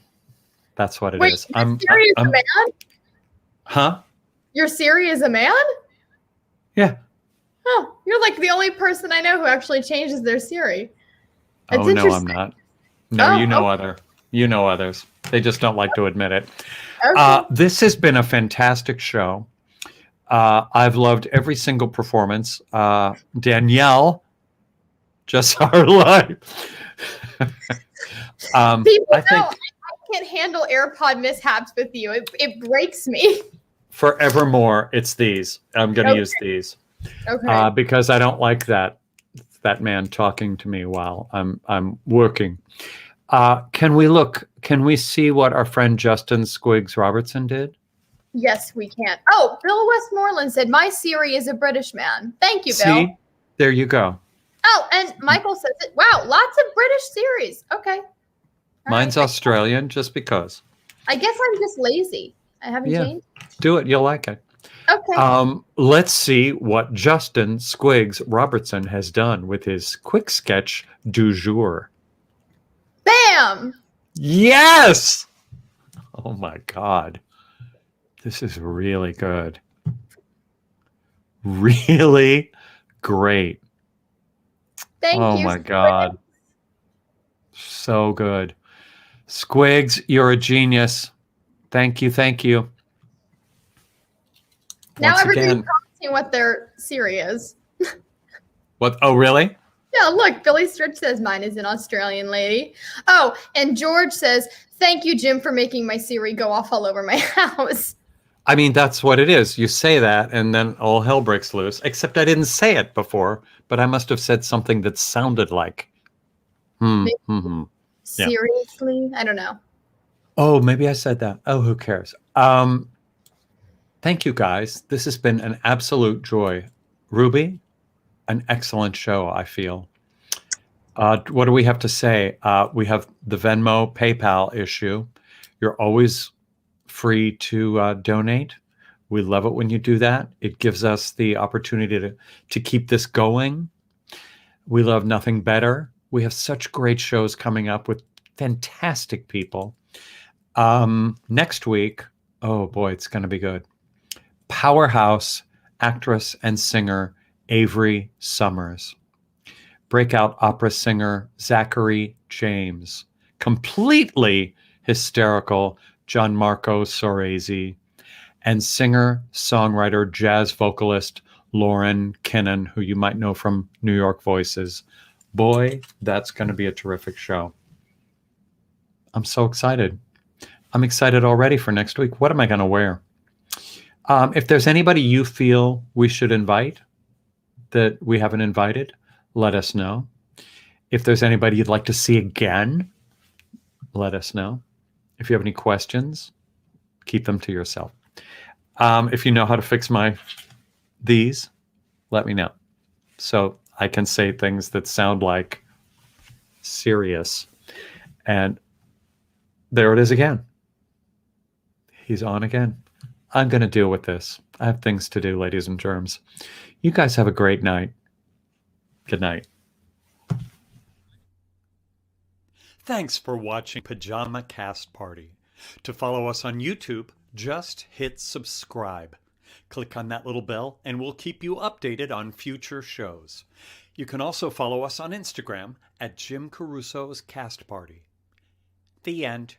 that's what it is. Siri is a man? Huh? Your Siri is a man? Yeah. Oh, you're like the only person I know who actually changes their Siri. That's no, I'm not. No, you know others. They just don't like to admit it. Okay. This has been a fantastic show. I've loved every single performance. Danielle, just our life. I can't handle AirPod mishaps with you. It breaks me. Forevermore, it's these. I'm going to use these. Okay. Because I don't like that man talking to me while I'm working. Can we see what our friend Justin Squiggs Robertson did? Yes, we can. Oh, Bill Westmoreland said, "My Siri is a British man." Thank you, Bill. See? There you go. Oh, and Michael says it. Wow, lots of British series. Okay. Mine's Australian, just because. I guess I'm just lazy. I haven't changed. Do it. You'll like it. Okay. Let's see what Justin Squiggs Robertson has done with his quick sketch du jour. Bam! Yes! Oh my God. This is really good. Really great. Thank you. Oh my God. So good. Squiggs, you're a genius. Thank you. Thank you. Now Once everybody's again, promising what their Siri is. what? Oh, really? Yeah, look, Billy Stritch says mine is an Australian lady. Oh, and George says, thank you, Jim, for making my Siri go off all over my house. I mean, that's what it is. You say that, and then all hell breaks loose. Except I didn't say it before, but I must have said something that sounded like. Yeah. Seriously? I don't know. Oh, maybe I said that. Oh, who cares? Thank you, guys. This has been an absolute joy. Ruby, an excellent show, I feel. What do we have to say? We have the Venmo, PayPal issue. You're always free to donate. We love it when you do that. It gives us the opportunity to keep this going. We love nothing better. We have such great shows coming up with fantastic people. Next week, oh boy, it's going to be good. Powerhouse actress and singer Avery Summers. Breakout opera singer Zachary James. Completely hysterical Gianmarco Soresi. And singer, songwriter, jazz vocalist Lauren Kinnan, who you might know from New York Voices. Boy, that's going to be a terrific show. I'm so excited. I'm excited already for next week. What am I going to wear? If there's anybody you feel we should invite that we haven't invited, let us know. If there's anybody you'd like to see again, let us know. If you have any questions, keep them to yourself. If you know how to fix these, let me know. So I can say things that sound like serious. And there it is again. He's on again. I'm going to deal with this. I have things to do, ladies and germs. You guys have a great night. Good night. Thanks for watching Pajama Cast Party. To follow us on YouTube, just hit subscribe. Click on that little bell and we'll keep you updated on future shows. You can also follow us on Instagram at Jim Caruso's Cast Party. The end.